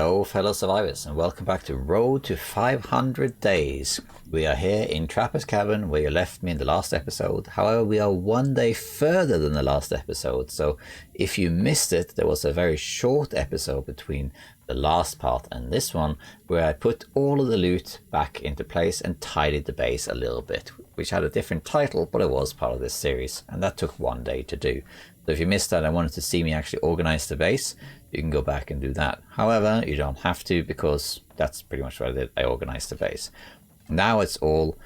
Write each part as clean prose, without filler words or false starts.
Hello fellow survivors and welcome back to Road to 500 Days. We are here in Trapper's Cabin where you left me in the last episode. However, we are one day further than the last episode, so if you missed it, there was a very short episode between the last part and this one where I put all of the loot back into place and tidied the base a little bit, which had a different title, but it was part of this series, and that took one day to do. So if you missed that and wanted to see me actually organize the base, you can go back and do that. However, you don't have to, because that's pretty much what I did. I organized the base. Now it's all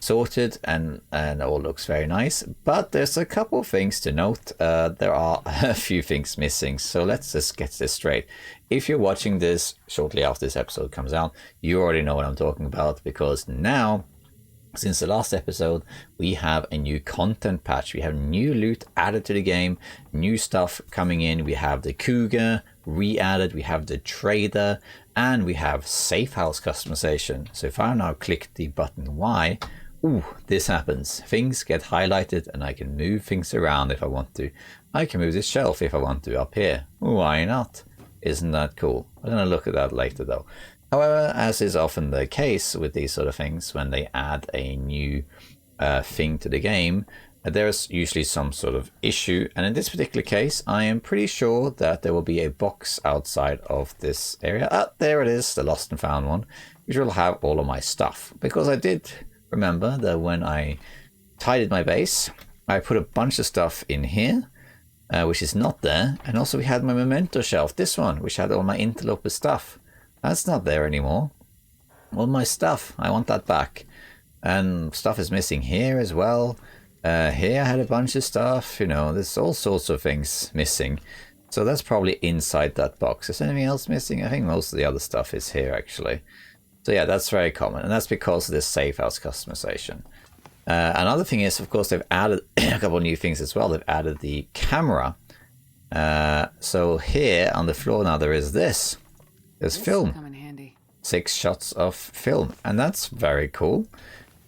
sorted and all looks very nice, but there's a couple of things to note. There are a few things missing, so let's just get this straight. If you're watching this shortly after this episode comes out, you already know what I'm talking about, because now, since the last episode, we have a new content patch. We have new loot added to the game, new stuff coming in. We have the cougar re-added, we have the trader, and we have Safehouse customization. So if I now click the button Y, ooh, this happens. Things get highlighted and I can move things around if I want to. I can move this shelf if I want to up here. Why not? Isn't that cool? I'm going to look at that later though. However, as is often the case with these sort of things, when they add a new thing to the game, there's usually some sort of issue. And in this particular case, I am pretty sure that there will be a box outside of this area. Ah, there it is, the lost and found one, which will have all of my stuff. Because I did remember that when I tidied my base, I put a bunch of stuff in here, which is not there. And also we had my memento shelf, this one, which had all my interloper stuff. That's not there anymore. All my stuff, I want that back. And stuff is missing here as well. Here I had a bunch of stuff, you know, there's all sorts of things missing. So that's probably inside that box. Is anything else missing? I think most of the other stuff is here actually. So yeah, that's very common. And that's because of this Safehouse customization. Another thing is, of course, they've added a couple of new things as well. They've added the camera. So here on the floor now there is this. There's film. Come in handy. 6 shots of film. And that's very cool.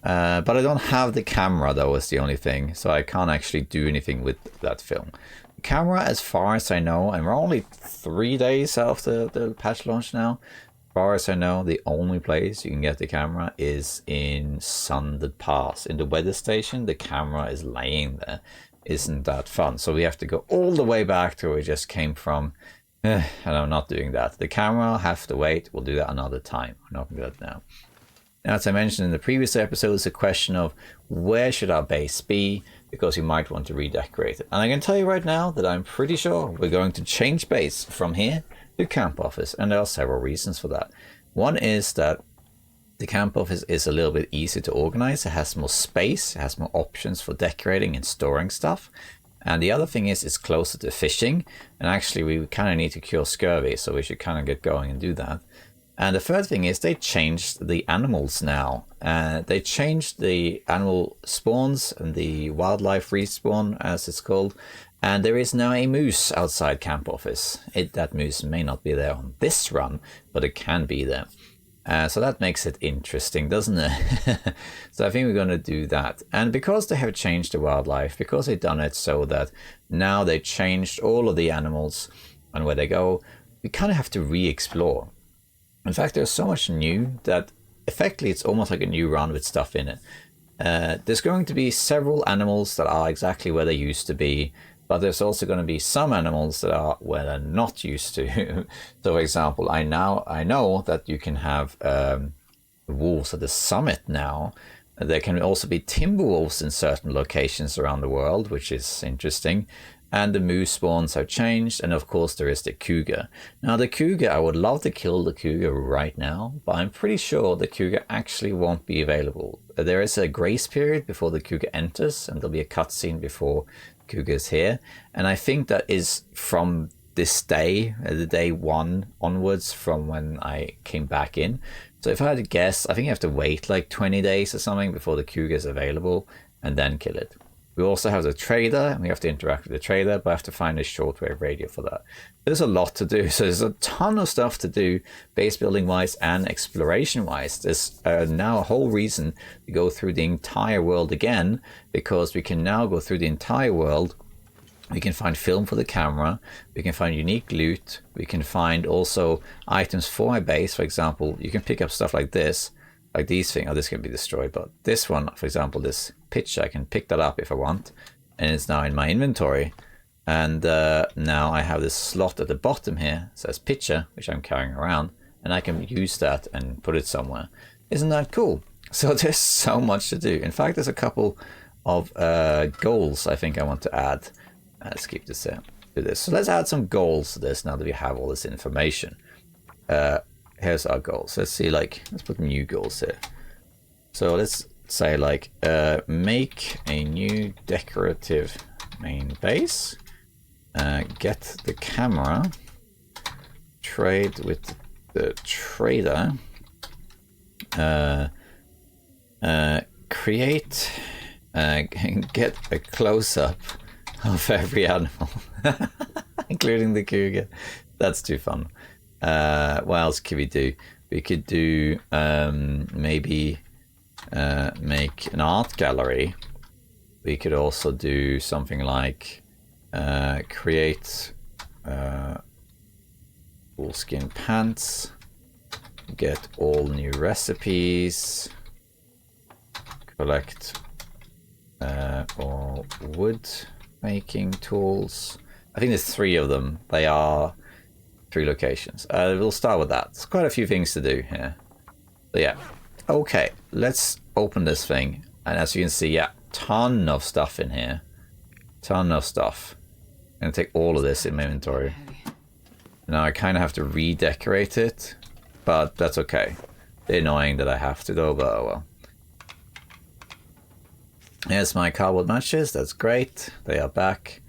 But I don't have the camera though, is the only thing. So I can't actually do anything with that film. The camera, as far as I know, and we're only 3 days after the patch launch now. As far as I know, the only place you can get the camera is in Sundered Pass. In the weather station, the camera is laying there. Isn't that fun? So we have to go all the way back to where we just came from. And I'm not doing that. The camera will have to wait. We'll do that another time. We're not going to do that now. Now, as I mentioned in the previous episode, it's a question of where should our base be, because you might want to redecorate it. And I can tell you right now that I'm pretty sure we're going to change base from here to camp office. And there are several reasons for that. One is that the camp office is a little bit easier to organize. It has more space. It has more options for decorating and storing stuff. And the other thing is it's closer to fishing. And actually we kind of need to cure scurvy, so we should kind of get going and do that. And the third thing is they changed the animals now. They changed the animal spawns and the wildlife respawn, as it's called. And there is now a moose outside camp office. That moose may not be there on this run, but it can be there. So that makes it interesting, doesn't it? So I think we're going to do that. And because they have changed the wildlife, because they've done it so that now they changed all of the animals and where they go, we kind of have to re-explore. In fact, there's so much new that effectively it's almost like a new run with stuff in it. There's going to be several animals that are exactly where they used to be, but there's also going to be some animals that are where they're not used to. So, for example, I know that you can have wolves at the summit now. There can also be timber wolves in certain locations around the world, which is interesting. And the moose spawns have changed, and of course there is the cougar. Now the cougar, I would love to kill the cougar right now, but I'm pretty sure the cougar actually won't be available. There is a grace period before the cougar enters, and there'll be a cutscene before the cougar is here. And I think that is from this day, the day 1 onwards from when I came back in. So if I had to guess, I think you have to wait like 20 days or something before the cougar is available, and then kill it. We also have the trader, and we have to interact with the trader, but I have to find a shortwave radio for that. There's a lot to do, so there's a ton of stuff to do, base building wise and exploration wise. There's now a whole reason to go through the entire world again, because we can now go through the entire world We can find film for the camera. We can find unique loot. We can find also items for my base. For example, you can pick up stuff like this, like these things. Oh, this can be destroyed, but this one, for example, this pitch, I can pick that up if I want, and it's now in my inventory. And now I have this slot at the bottom here, it says pitcher, which I'm carrying around, and I can use that and put it somewhere. Isn't that cool? So there's so much to do. In fact, there's a couple of goals I think I want to add. Let's keep this in. Do this. So let's add some goals to this now that we have all this information. Here's our goals. Let's see, like, let's put new goals here. So let's say, like, make a new decorative main base. Get the camera. Trade with the trader. Create. Get a close-up of every animal, including the cougar. That's too fun. What else could we do? We could do maybe make an art gallery. We could also do something like create woolskin pants, get all new recipes, collect all wood making tools. I think there's 3 of them. They are 3 locations. We'll start with that. There's quite a few things to do here. So yeah. Okay, let's open this thing. And as you can see, yeah, ton of stuff in here. Ton of stuff. I'm gonna take all of this in my inventory. Now I kind of have to redecorate it, but that's okay. It's annoying that I have to though, but oh well. Here's my cardboard matches, that's great. They are back.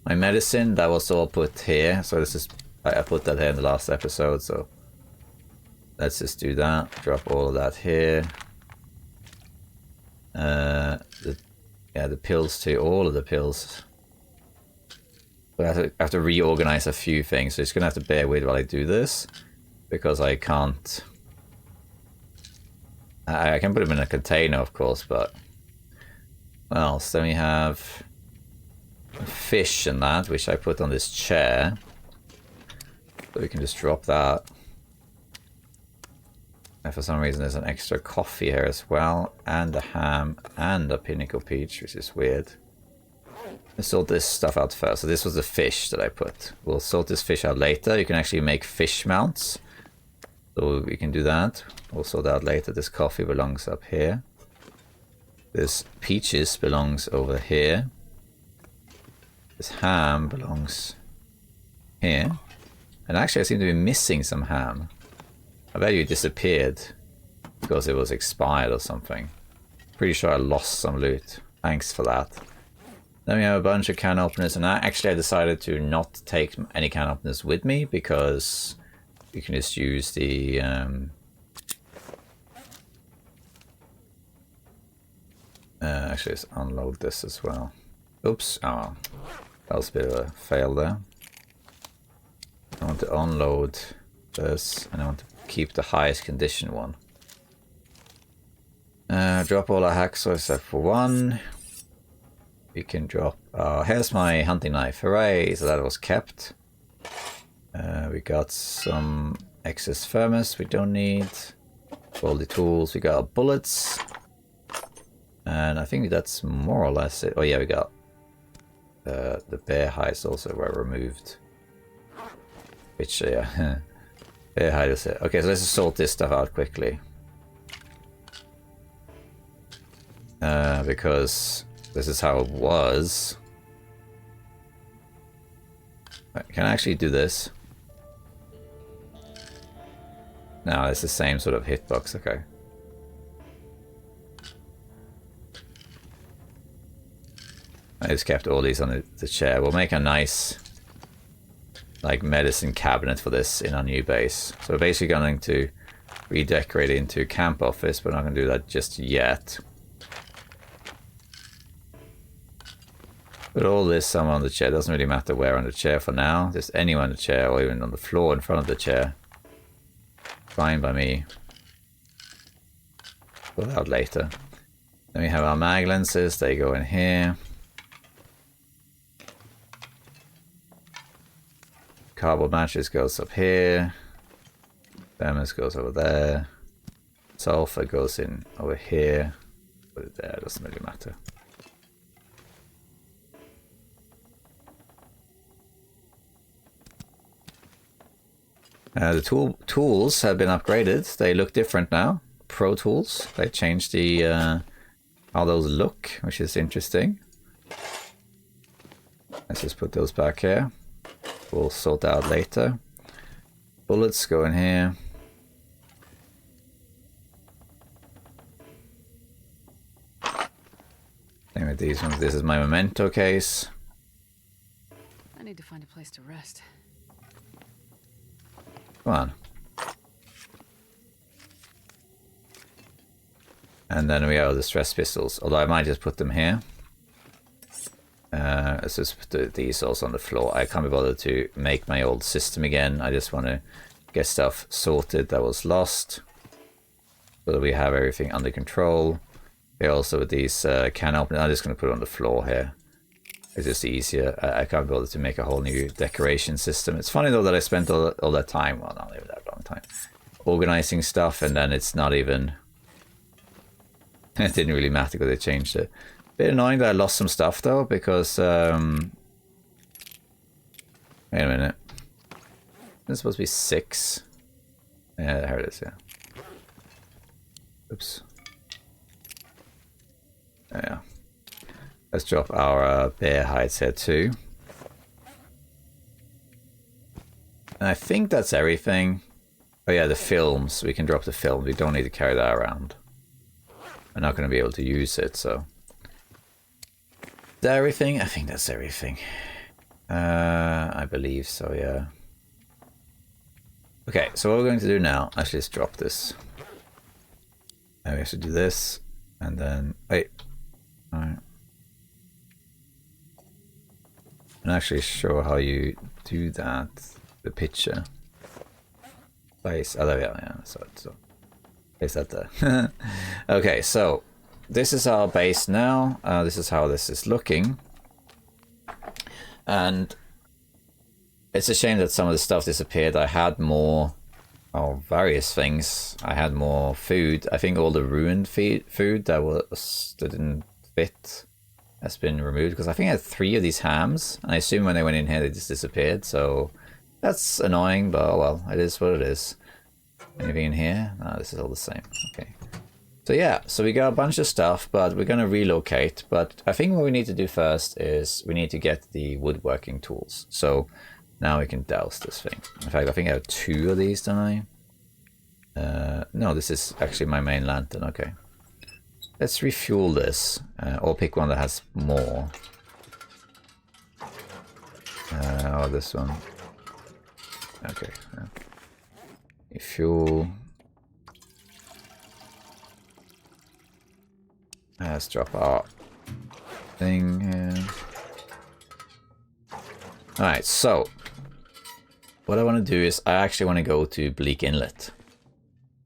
My medicine, that was all put here. So this is, I put that here in the last episode, so let's just do that. Drop all of that here. The pills too, all of the pills. But I have to reorganize a few things, so it's gonna have to bear with while I do this, because I can't. I can put them in a container, of course, but. What else? Then we have fish and that, which I put on this chair. So we can just drop that. And for some reason there's an extra coffee here as well, and a ham, and a pinnacle peach, which is weird. Let's sort this stuff out first. So this was the fish that I put. We'll sort this fish out later. You can actually make fish mounts. So we can do that. We'll sort that out later. This coffee belongs up here. This peaches belongs over here. This ham belongs here. And actually I seem to be missing some ham. I bet you disappeared because it was expired or something. Pretty sure I lost some loot. Thanks for that. Then we have a bunch of can openers, and I decided to not take any can openers with me because you can just use the actually, let's unload this as well. Oops. Oh, that was a bit of a fail there. I want to unload this, and I want to keep the highest condition one. Drop all our hacksaw except for one. We can drop... here's my hunting knife. Hooray! So that was kept. We got some excess thermos we don't need. All the tools. We got our bullets. And I think that's more or less it. Oh yeah, we got the bear hides also were removed. Which, yeah, bear hide is it. Okay, so let's just sort this stuff out quickly. Because this is how it was. Can I actually do this? No, it's the same sort of hitbox, okay. I just kept all these on the chair. We'll make a nice like medicine cabinet for this in our new base. So we're basically going to redecorate it into a camp office, but we're not going to do that just yet. Put all this somewhere on the chair. Doesn't really matter where on the chair for now. Just anywhere on the chair or even on the floor in front of the chair. Fine by me. Put that out later. Then we have our mag lenses. They go in here. cardboard matches goes up here. Thermos goes over there. Sulfur goes in over here. Put it there, doesn't really matter. The tools have been upgraded. They look different now. Pro Tools. They changed the how those look, which is interesting. Let's just put those back here. We'll sort that out later. Bullets go in here. Same with these ones. This is my memento case. I need to find a place to rest. Come on. And then we have the stress pistols. Although I might just put them here. Let's just put these also on the floor. I can't be bothered to make my old system again. I just want to get stuff sorted that was lost. So that we have everything under control. Here also with these can openers. I'm just going to put it on the floor here. It's just easier. I can't be bothered to make a whole new decoration system. It's funny though that I spent all that time, well not even that long time, organizing stuff, and then it's not even... It didn't really matter because they changed it. Bit annoying that I lost some stuff though, because... Wait a minute. This is supposed to be 6. Yeah, here it is, yeah. Oops. Yeah. Let's drop our bear hides here too. And I think that's everything. Oh yeah, the films. We can drop the film. We don't need to carry that around. We're not going to be able to use it, so... Is that everything? I think that's everything. I believe so, yeah. Okay, so what we're going to do now... Actually, let's drop this. Now we have to do this. And then... Wait. Alright. I'm not actually sure how you do that. The picture. Place. Oh, there we are. Yeah, so place that there. Okay, so this is our base now. This is how this is looking. And it's a shame that some of the stuff disappeared. I had more of various things. I had more food. I think all the ruined food that didn't fit has been removed, because I think I had 3 of these hams, and I assume when they went in here they just disappeared, so that's annoying, but oh well, it is what it is. Anything in here? No, this is all the same. Okay. So yeah, so we got a bunch of stuff, but we're gonna relocate. But I think what we need to do first is we need to get the woodworking tools. So now we can douse this thing. In fact, I think I have 2 of these, don't I? No, this is actually my main lantern. Okay. Let's refuel this, or pick one that has more. Or this one. Okay. Yeah. Refuel. Let's drop our thing here. Alright, so what I want to do is I actually want to go to Bleak Inlet.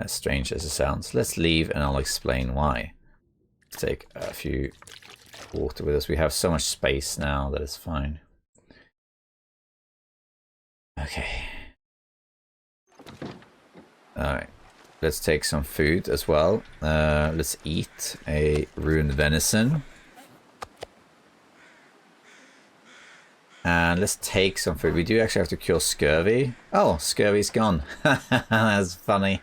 As strange as it sounds. Let's leave and I'll explain why. Take a few water with us. We have so much space now that it's fine. Okay. Alright. Let's take some food as well. Let's eat a ruined venison. And let's take some food. We do actually have to cure scurvy. Oh, scurvy's gone. That's funny.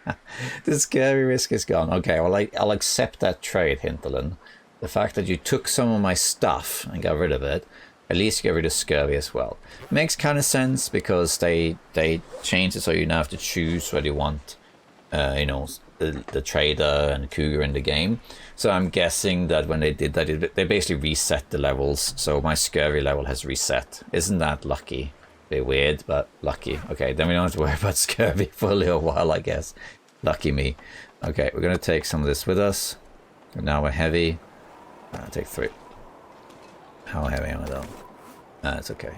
The scurvy risk is gone. Okay, well, I'll accept that trade, Hinterland. The fact that you took some of my stuff and got rid of it, at least you get rid of scurvy as well. Makes kind of sense because they changed it so you now have to choose whether you want, you know, the trader and cougar in the game. So I'm guessing that when they did that, they basically reset the levels. So my scurvy level has reset. Isn't that lucky? A bit weird, but lucky. Okay, then we don't have to worry about scurvy for a little while, I guess. Lucky me. Okay, we're going to take some of this with us. Now we're heavy. I'll take 3. How heavy am I though? It's okay.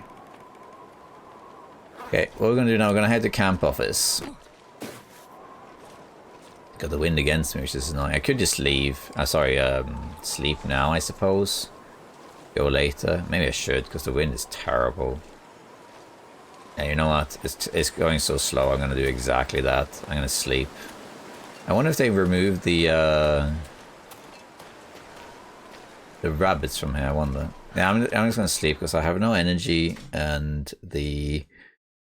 Okay, what we're going to do now, we're going to head to camp office. Got the wind against me, which is annoying. I could just leave. Sleep now, I suppose. Go later. Maybe I should, because the wind is terrible. And you know what? It's going so slow. I'm gonna do exactly that. I'm gonna sleep. I wonder if they removed the rabbits from here. I wonder. Yeah, I'm just gonna sleep because I have no energy and the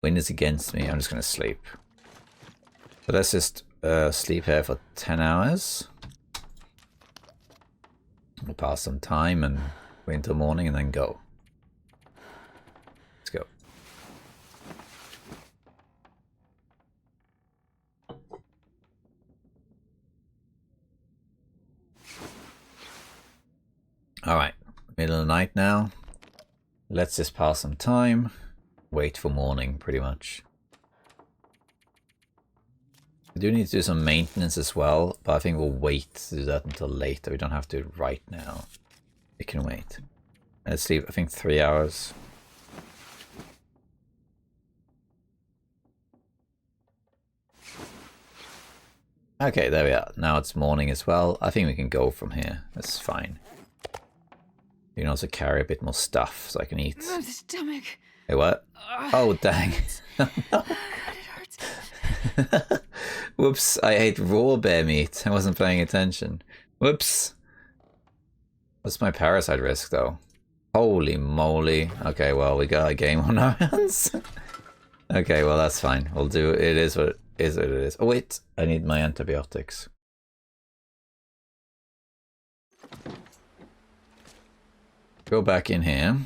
wind is against me. I'm just gonna sleep. So let's just sleep here for 10 hours. We'll pass some time and wait until morning and then go. Let's go. Alright, middle of the night now. Let's just pass some time. Wait for morning, pretty much. We do need to do some maintenance as well, but I think we'll wait to do that until later. We don't have to right now. We can wait. Let's sleep, I think 3 hours. Okay, there we are. Now it's morning as well. I think we can go from here. That's fine. You can also carry a bit more stuff so I can eat. Oh, the stomach. Hey, what? Oh, dang. God, it hurts. Whoops, I ate raw bear meat. I wasn't paying attention. Whoops. What's my parasite risk, though? Holy moly. Okay, well, we got a game on our hands. Okay, well, that's fine. We'll do it. It is what it is. Oh, wait. I need my antibiotics. Go back in here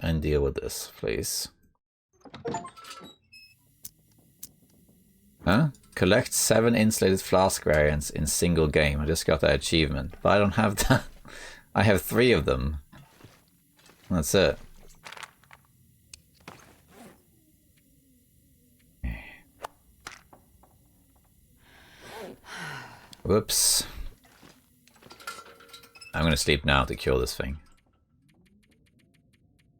and deal with this, please. Huh? Collect 7 insulated flask variants in single game. I just got that achievement, but I don't have that. I have 3 of them. That's it. Whoops. I'm gonna sleep now to cure this thing.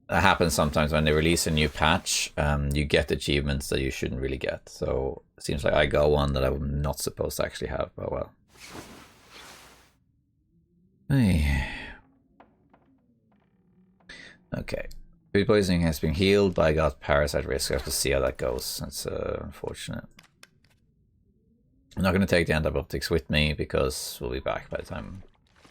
That happens sometimes when they release a new patch. You get achievements that you shouldn't really get. So it seems like I got one that I'm not supposed to actually have. But well. Hey. Okay. Food poisoning has been healed, but I got parasite risk. I have to see how that goes. That's unfortunate. I'm not going to take the antibiotics with me because we'll be back by the time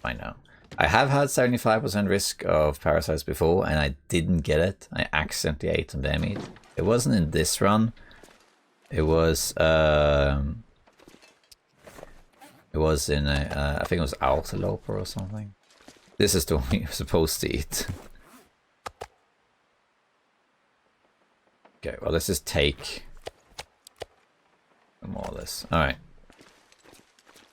I know. I have had 75% risk of parasites before and I didn't get it. I accidentally ate some bear meat. It wasn't in this run. It was in a, I think it was Alvaro or something. This is the one you're supposed to eat. Okay, well let's just take more of this. Alright.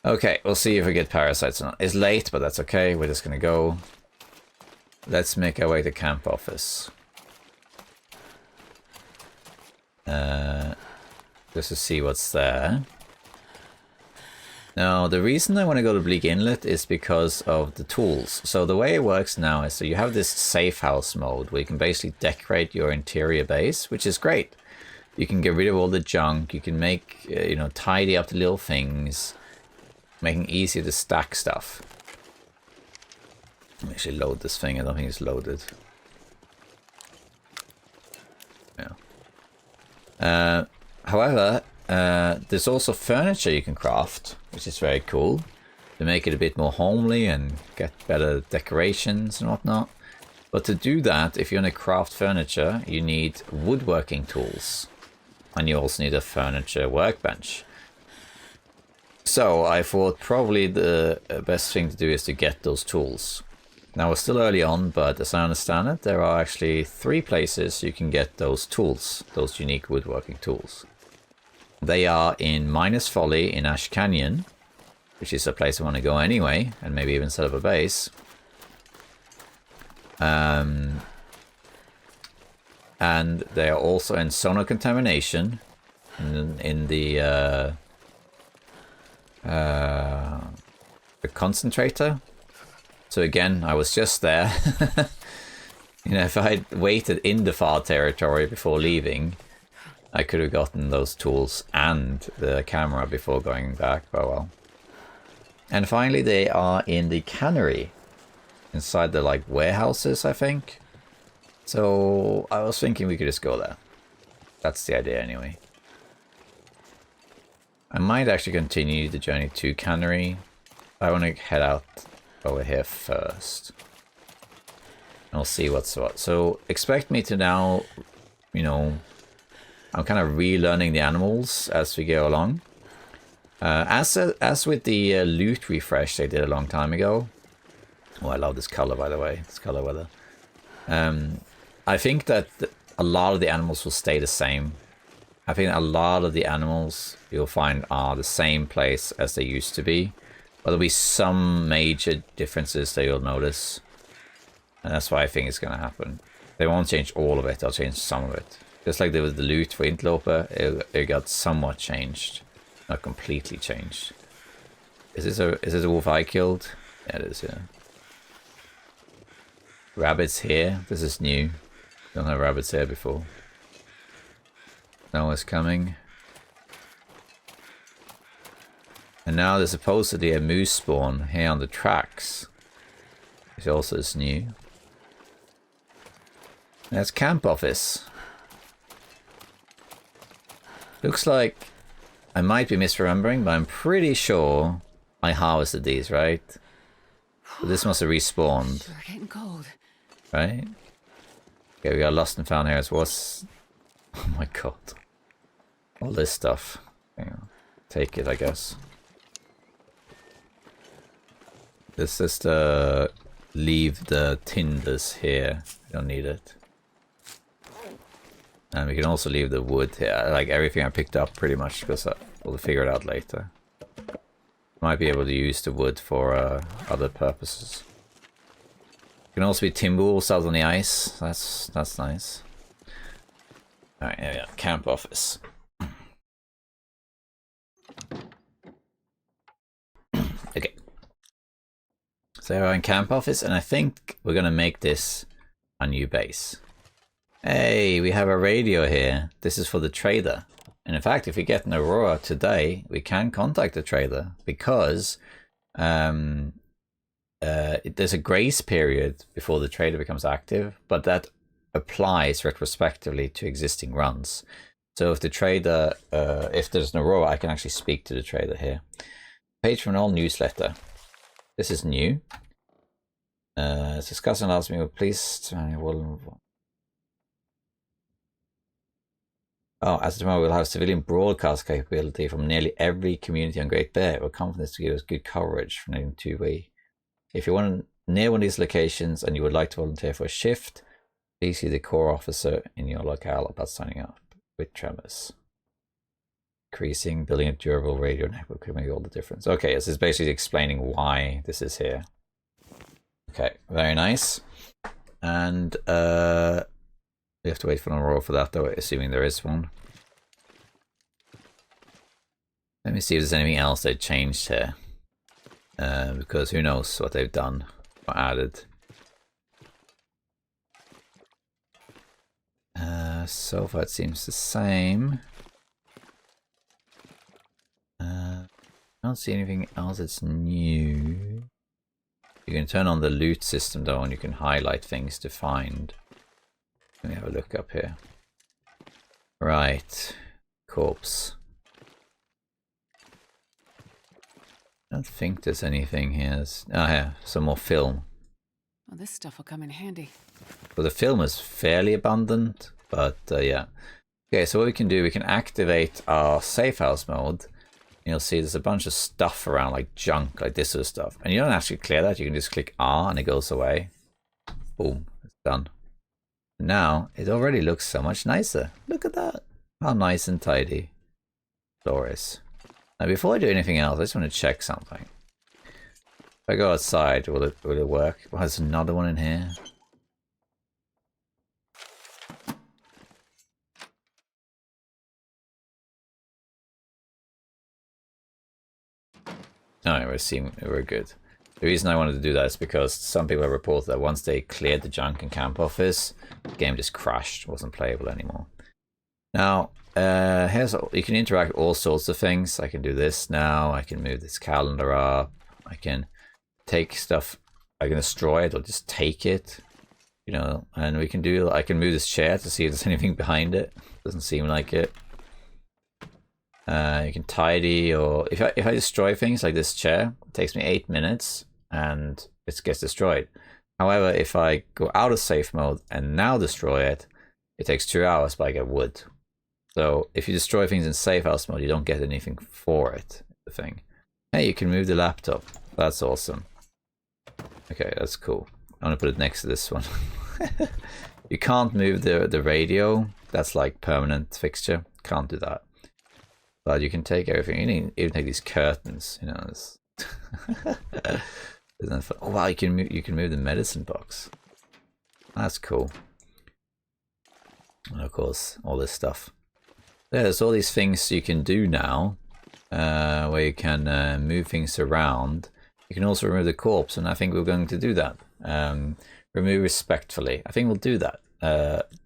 Okay, we'll see if we get parasites or not. It's late, but that's okay. We're just gonna go. Let's make our way to camp office. Just to see what's there. Now, the reason I want to go to Bleak Inlet is because of the tools. So the way it works now is so you have this Safehouse mode where you can basically decorate your interior base, which is great. You can get rid of all the junk. You can make, you know, tidy up the little things. Making it easier to stack stuff. Let me actually load this thing. I don't think it's loaded. Yeah. However, there's also furniture you can craft, which is very cool. To make it a bit more homely and get better decorations and whatnot. But to do that, if you want to craft furniture, you need woodworking tools. And you also need a furniture workbench. So I thought probably the best thing to do is to get those tools. Now we're still early on, but as I understand it, there are actually 3 places you can get those tools, those unique woodworking tools. They are in Miners Folly in Ash Canyon, which is a place I want to go anyway, and maybe even set up a base. And they are also in Sonar Contamination, in the concentrator. So again, I was just there. You know, if I had waited in the far territory before leaving, I could have gotten those tools and the camera before going back. Oh well. And finally, they are in the Cannery, inside the like warehouses, I think. So I was thinking we could just go there. That's the idea anyway. I might actually continue the journey to Cannery. I want to head out over here first. And we'll see what's what. So expect me to now, you know, I'm kind of relearning the animals as we go along. As with the loot refresh they did a long time ago. Oh, I love this color, by the way. This color weather. I think that a lot of the animals will stay the same. I think a lot of the animals you'll find are the same place as they used to be. But there'll be some major differences that you'll notice. And that's why I think it's going to happen. They won't change all of it, they'll change some of it. Just like there was the loot for Interloper, it got somewhat changed. Not completely changed. Is this a wolf I killed? Yeah, it is, yeah. Rabbits here. This is new. Don't have rabbits here before. Noah's coming. And now there's supposedly a moose spawn here on the tracks. Which also is new. That's camp office. Looks like I might be misremembering, but I'm pretty sure I harvested these, right? So this must have respawned. Sure getting cold. Right? Okay, we got lost and found here as well. Oh my god. All this stuff. Hang on. Take it, I guess. Let's just leave the tinders here. We don't need it. And we can also leave the wood here. Like everything I picked up pretty much, because we'll figure it out later. Might be able to use the wood for other purposes. Can also be timber walls out on the ice. That's nice. Alright, yeah, camp office. Okay. So we're in camp office, and I think we're gonna make this a new base. Hey, we have a radio here. This is for the trader. And in fact, if we get an aurora today, we can contact the trader because there's a grace period before the trader becomes active, but that applies retrospectively to existing runs. So if the trader, if there's an aurora, I can actually speak to the trader here. Page from an old newsletter. This is new. It's discussing last meeting. Please, oh, as of tomorrow, we'll have civilian broadcast capability from nearly every community on Great Bear. We're confident to give us good coverage from nearly 2 weeks. If you're near one of these locations and you would like to volunteer for a shift, please see the core officer in your locale about signing up. With tremors. Increasing, building a durable radio network could make all the difference. Okay, this is basically explaining why this is here. Okay, very nice. And we have to wait for an aurora for that, though, assuming there is one. Let me see if there's anything else they changed here. Because who knows what they've done or added. So far it seems the same. I don't see anything else that's new. You can turn on the loot system though, and you can highlight things to find. Let me have a look up here. Right. Corpse. I don't think there's anything here. Oh yeah, some more film. Well, this stuff will come in handy. Well, the film is fairly abundant, but yeah. Okay, so what we can do, we can activate our Safehouse mode. You'll see there's a bunch of stuff around, like junk, like this sort of stuff. And you don't actually clear that, you can just click R and it goes away. Boom, it's done. Now, it already looks so much nicer. Look at that. How nice and tidy. Glorious. Now, before I do anything else, I just want to check something. If I go outside, will it work? Well, there's another one in here. Alright, we're good. The reason I wanted to do that is because some people have reported that once they cleared the junk in camp office, the game just crashed, wasn't playable anymore. Now, you can interact with all sorts of things. I can do this now, I can move this calendar up, I can take stuff, I can destroy it or just take it. you know, and we can do, I can move this chair to see if there's anything behind it. Doesn't seem like it. You can tidy, or if I destroy things like this chair, it takes me 8 minutes and it gets destroyed. However, if I go out of safe mode and now destroy it, it takes 2 hours, but I get wood. So if you destroy things in Safehouse mode, you don't get anything for it. The thing. Hey, you can move the laptop. That's awesome. Okay, that's cool. I'm gonna put it next to this one. You can't move the radio. That's like permanent fixture. Can't do that. But you can take everything. You can even take these curtains. You know. Isn't that fun? Oh wow, you can move the medicine box. That's cool. And of course, all this stuff. Yeah, there's all these things you can do now, where you can move things around. You can also remove the corpse, and I think we're going to do that. Remove respectfully. I think we'll do that.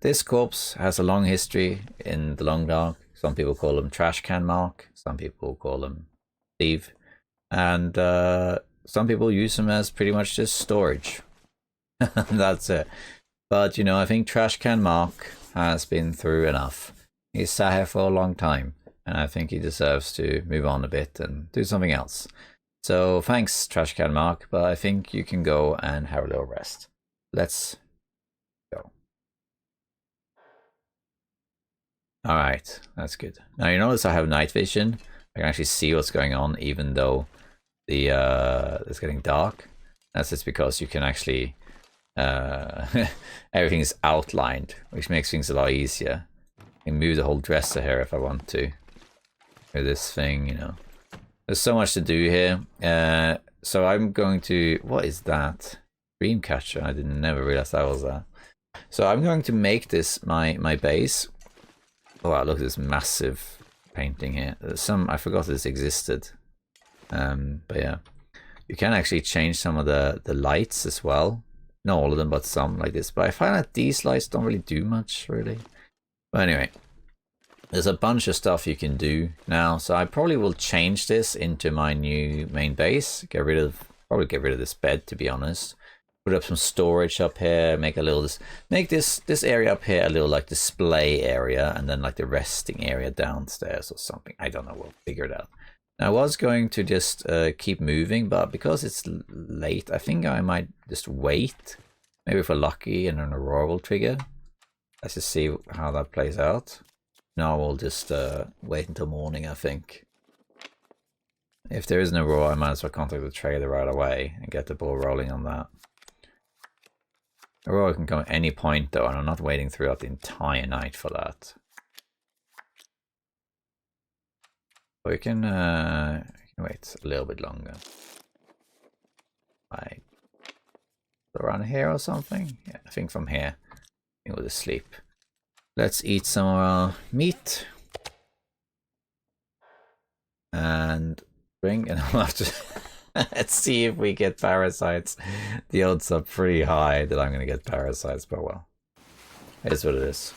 This corpse has a long history in the Long Dark. Some people call him Trash Can Mark. Some people call him Steve. And some people use him as pretty much just storage. That's it. But, you know, I think Trash Can Mark has been through enough. He's sat here for a long time. And I think he deserves to move on a bit and do something else. So thanks, Trash Can Mark. But I think you can go and have a little rest. Let's go. Alright, that's good. Now you notice I have night vision. I can actually see what's going on even though the it's getting dark. That's just because you can actually everything is outlined, which makes things a lot easier. I can move the whole dresser here if I want to. With this thing, you know. There's so much to do here. So I'm going to, what is that? Dreamcatcher. I didn't never realize that was that. So I'm going to make this my base. Oh wow, look at this massive painting here. There's some, I forgot this existed. But yeah, you can actually change some of the lights as well. Not all of them, but some like this. But I find that these lights don't really do much, really. But anyway, there's a bunch of stuff you can do now. So I probably will change this into my new main base. Probably get rid of this bed, to be honest. Put up some storage up here. Make this area up here a little like display area, and then like the resting area downstairs or something. I don't know. We'll figure it out. I was going to just keep moving, but because it's late, I think I might just wait. Maybe if we're lucky and an aurora will trigger. Let's just see how that plays out. No, we'll just wait until morning, I think. If there is an aurora, I might as well contact the trader right away and get the ball rolling on that. Aurora can come at any point though, and I'm not waiting throughout the entire night for that. We can wait a little bit longer. Like around here or something? Yeah, I think from here. I think we'll just sleep. Let's eat some of our meat. And drink, and I'll have to let's see if we get parasites. The odds are pretty high that I'm gonna get parasites, but well. Here's what it is.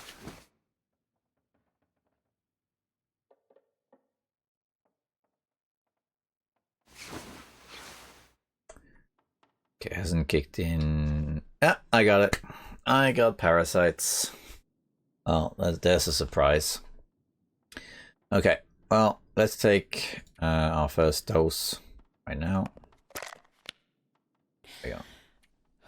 Okay, hasn't kicked in. Ah, I got it. I got parasites. Oh, there's a surprise. Okay, well, let's take our first dose right now. There we go.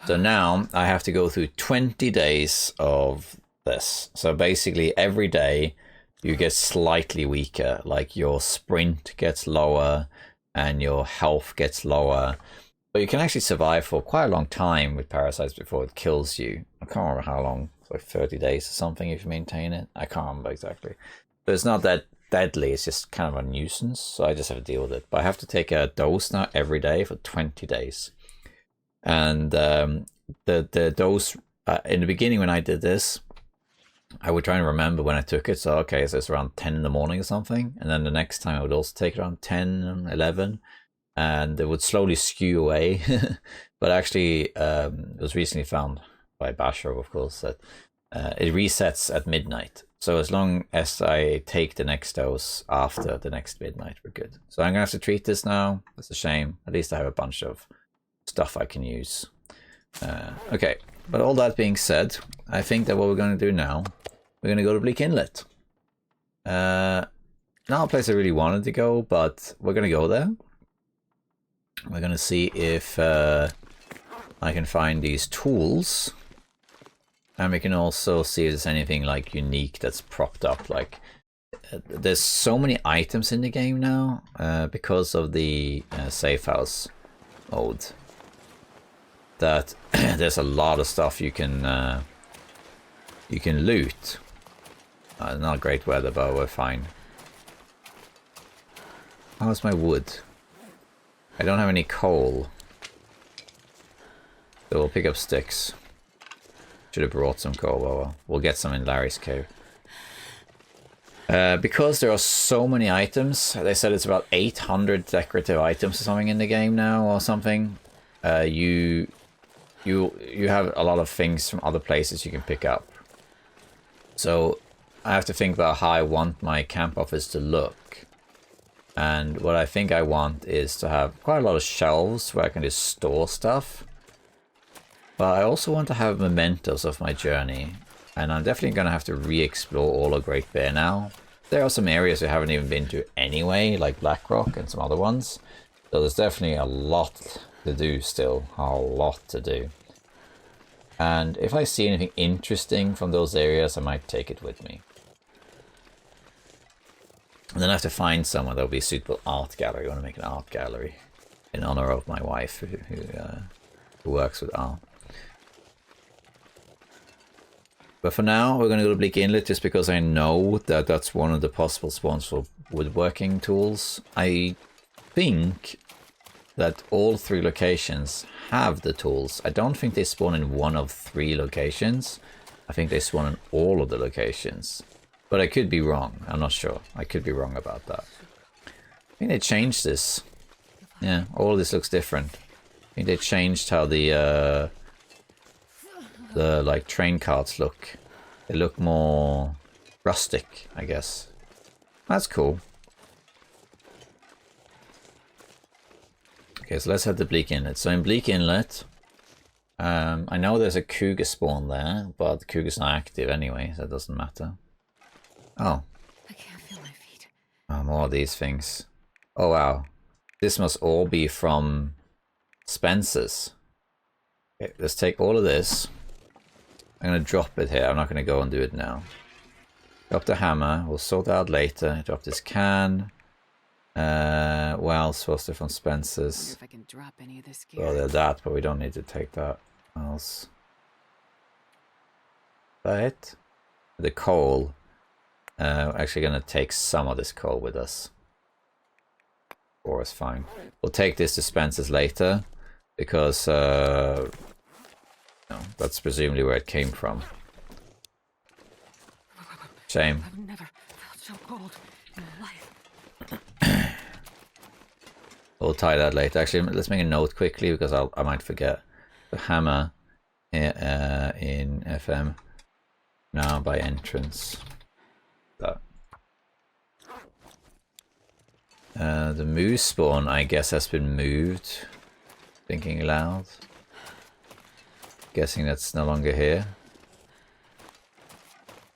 So now I have to go through 20 days of this. So basically every day you get slightly weaker, like your sprint gets lower and your health gets lower. But you can actually survive for quite a long time with parasites before it kills you. I can't remember how long. It's like 30 days or something if you maintain it. I can't remember exactly. But it's not that deadly. It's just kind of a nuisance. So I just have to deal with it. But I have to take a dose now every day for 20 days. And the dose, in the beginning when I did this, I would try and remember when I took it. So, okay, so it's around 10 in the morning or something. And then the next time I would also take it around 10, 11. And it would slowly skew away. But actually, it was recently found by Basher, of course, that it resets at midnight. So as long as I take the next dose after the next midnight, we're good. So I'm going to have to treat this now. That's a shame. At least I have a bunch of stuff I can use. Okay, but all that being said, I think that what we're going to do now, we're going to go to Bleak Inlet. Not a place I really wanted to go, but we're going to go there. We're going to see if I can find these tools. And we can also see if there's anything like unique that's propped up. Like there's so many items in the game now because of the Safehouse mode that there's a lot of stuff you can loot. Not great weather, but we're fine. How's my wood? I don't have any coal. So we'll pick up sticks. Should have brought some coal. Well, we'll get some in Larry's cave. Because there are so many items, they said it's about 800 decorative items or something in the game now or something. You have a lot of things from other places you can pick up. So I have to think about how I want my camp office to look. And what I think I want is to have quite a lot of shelves where I can just store stuff. But I also want to have mementos of my journey. And I'm definitely going to have to re-explore all of Great Bear now. There are some areas we haven't even been to anyway, like Blackrock and some other ones. So there's definitely a lot to do still. A lot to do. And if I see anything interesting from those areas, I might take it with me. And then I have to find somewhere that will be a suitable art gallery. I want to make an art gallery in honor of my wife who works with art. But for now, we're going to go to Bleak Inlet just because I know that that's one of the possible spawns for woodworking tools. I think that all 3 locations have the tools. I don't think they spawn in one of 3 locations. I think they spawn in all of the locations. But I could be wrong. I'm not sure. I could be wrong about that. I think they changed this. Yeah, all of this looks different. I think they changed how the like train carts look. They look more rustic, I guess. That's cool. Okay, so let's head to Bleak Inlet. So in Bleak Inlet, I know there's a cougar spawn there, but the cougar's not active anyway, so it doesn't matter. Oh. I can't feel my feet. Oh, more of these things. Oh wow. This must all be from Spencer's. Okay, let's take all of this. I'm going to drop it here. I'm not going to go and do it now. Drop the hammer. We'll sort it out later. Drop this can. Well, supposed to from Spencer's. If I can drop any of this gear. Well, there's that, but we don't need to take that else. Right? The coal. Actually going to take some of this coal with us. Or it's fine. We'll take this to Spencer's later. Because that's presumably where it came from. Shame. I've never felt so cold in my life. We'll tie that later. Actually, let's make a note quickly because I might forget. The hammer in FM. Now by entrance. That. The moose spawn, I guess, has been moved. Thinking aloud. Guessing that's no longer here.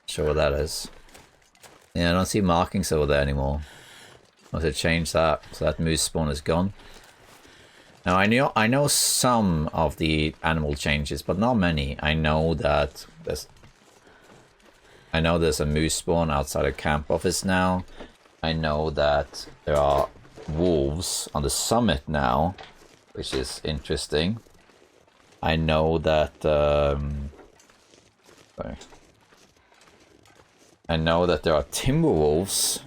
Sure what that is. Yeah, I don't see markings over there anymore. Must have changed that. So that moose spawn is gone. Now I know some of the animal changes, but not many. I know that there's a moose spawn outside of camp office now. I know that there are wolves on the summit now, which is interesting. I know that I know that there are timber wolves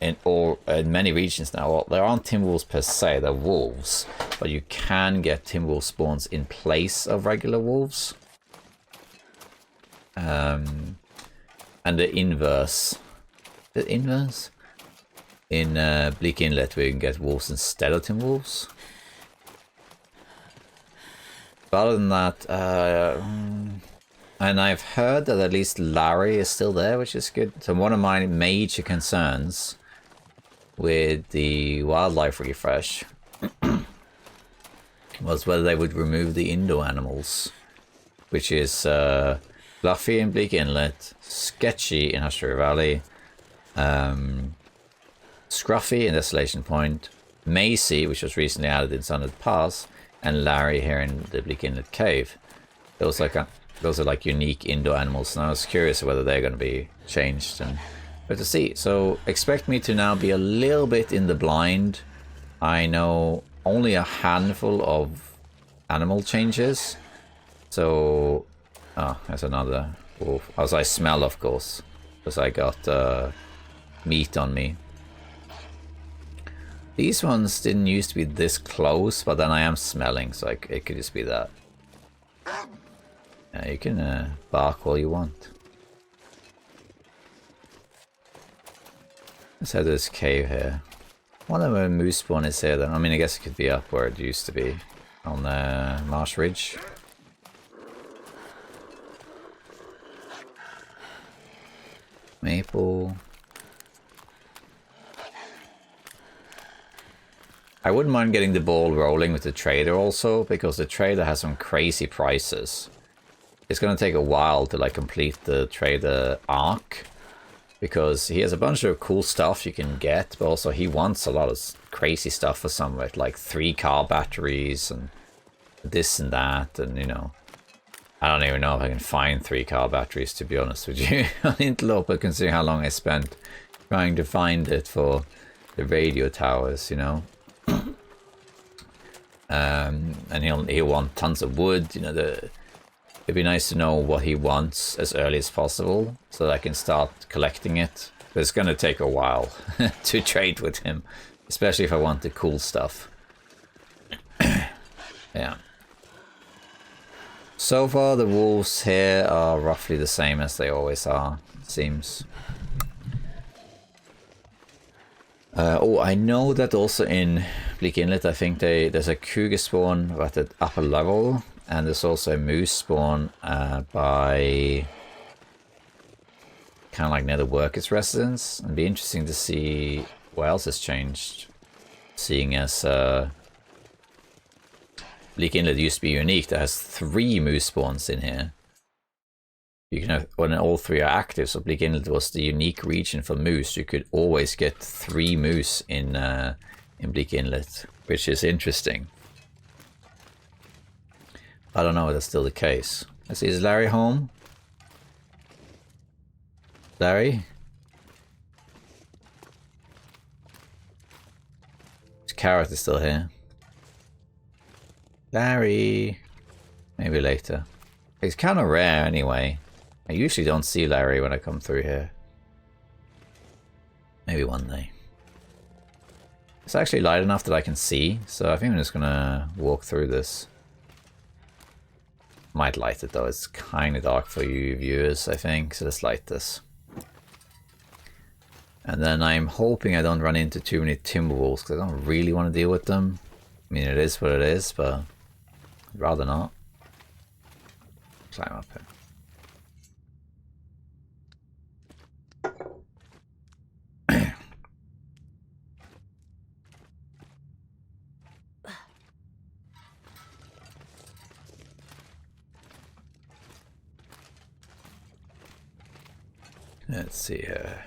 in many regions now. Well, there aren't timber wolves per se, they're wolves, but you can get timber wolf spawns in place of regular wolves. And the inverse. The inverse? In Bleak Inlet, where you can get wolves instead of timber wolves. But other than that, and I've heard that at least Larry is still there, which is good. So one of my major concerns with the wildlife refresh was whether they would remove the indoor animals. which is fluffy in Bleak Inlet, sketchy in Hushbury Valley, scruffy in Desolation Point, Macy, which was recently added in Sunlit Pass, and Larry here in the Bleak Inlet Cave. Those are like unique indoor animals, and I was curious whether they're going to be changed, and but to see. So expect me to now be a little bit in the blind. I know only a handful of animal changes. So, oh, there's another wolf. As I smell, of course, because I got meat on me. These ones didn't used to be this close, but then I am smelling, so it could just be that. Yeah, you can bark all you want. Let's head to this cave here. I wonder where moose spawn is here then. I mean, I guess it could be up where it used to be, on the Marsh Ridge. Maple. I wouldn't mind getting the ball rolling with the trader also, because the trader has some crazy prices. It's going to take a while to like complete the trader arc, because he has a bunch of cool stuff you can get, but also he wants a lot of crazy stuff for some of it, like 3 car batteries and this and that, and you know, I don't even know if I can find 3 car batteries, to be honest with you, on Interloper, considering how long I spent trying to find it for the radio towers, you know. And he'll want tons of wood, you know. It'd be nice to know what he wants as early as possible, so that I can start collecting it. But it's gonna take a while to trade with him, especially if I want the cool stuff. Yeah. So far, the wolves here are roughly the same as they always are, it seems. Oh, I know that also in Bleak Inlet, I think there's a cougar spawn at the upper level, and there's also a moose spawn by kind of like near the workers' residence. It'd be interesting to see what else has changed, seeing as Bleak Inlet used to be unique. That has 3 moose spawns in here. You can have, when all 3 are active, so Bleak Inlet was the unique region for moose. You could always get 3 moose in Bleak Inlet, which is interesting. I don't know if that's still the case. Let's see, is Larry home? Larry? His carrot is still here. Larry! Maybe later. It's kind of rare anyway. I usually don't see Larry when I come through here. Maybe one day. It's actually light enough that I can see, so I think I'm just gonna walk through this. Might light it though, it's kind of dark for you viewers, I think, so let's light this. And then I'm hoping I don't run into too many timber wolves, because I don't really want to deal with them. I mean, it is what it is, but I'd rather not. Climb up here. Let's see here.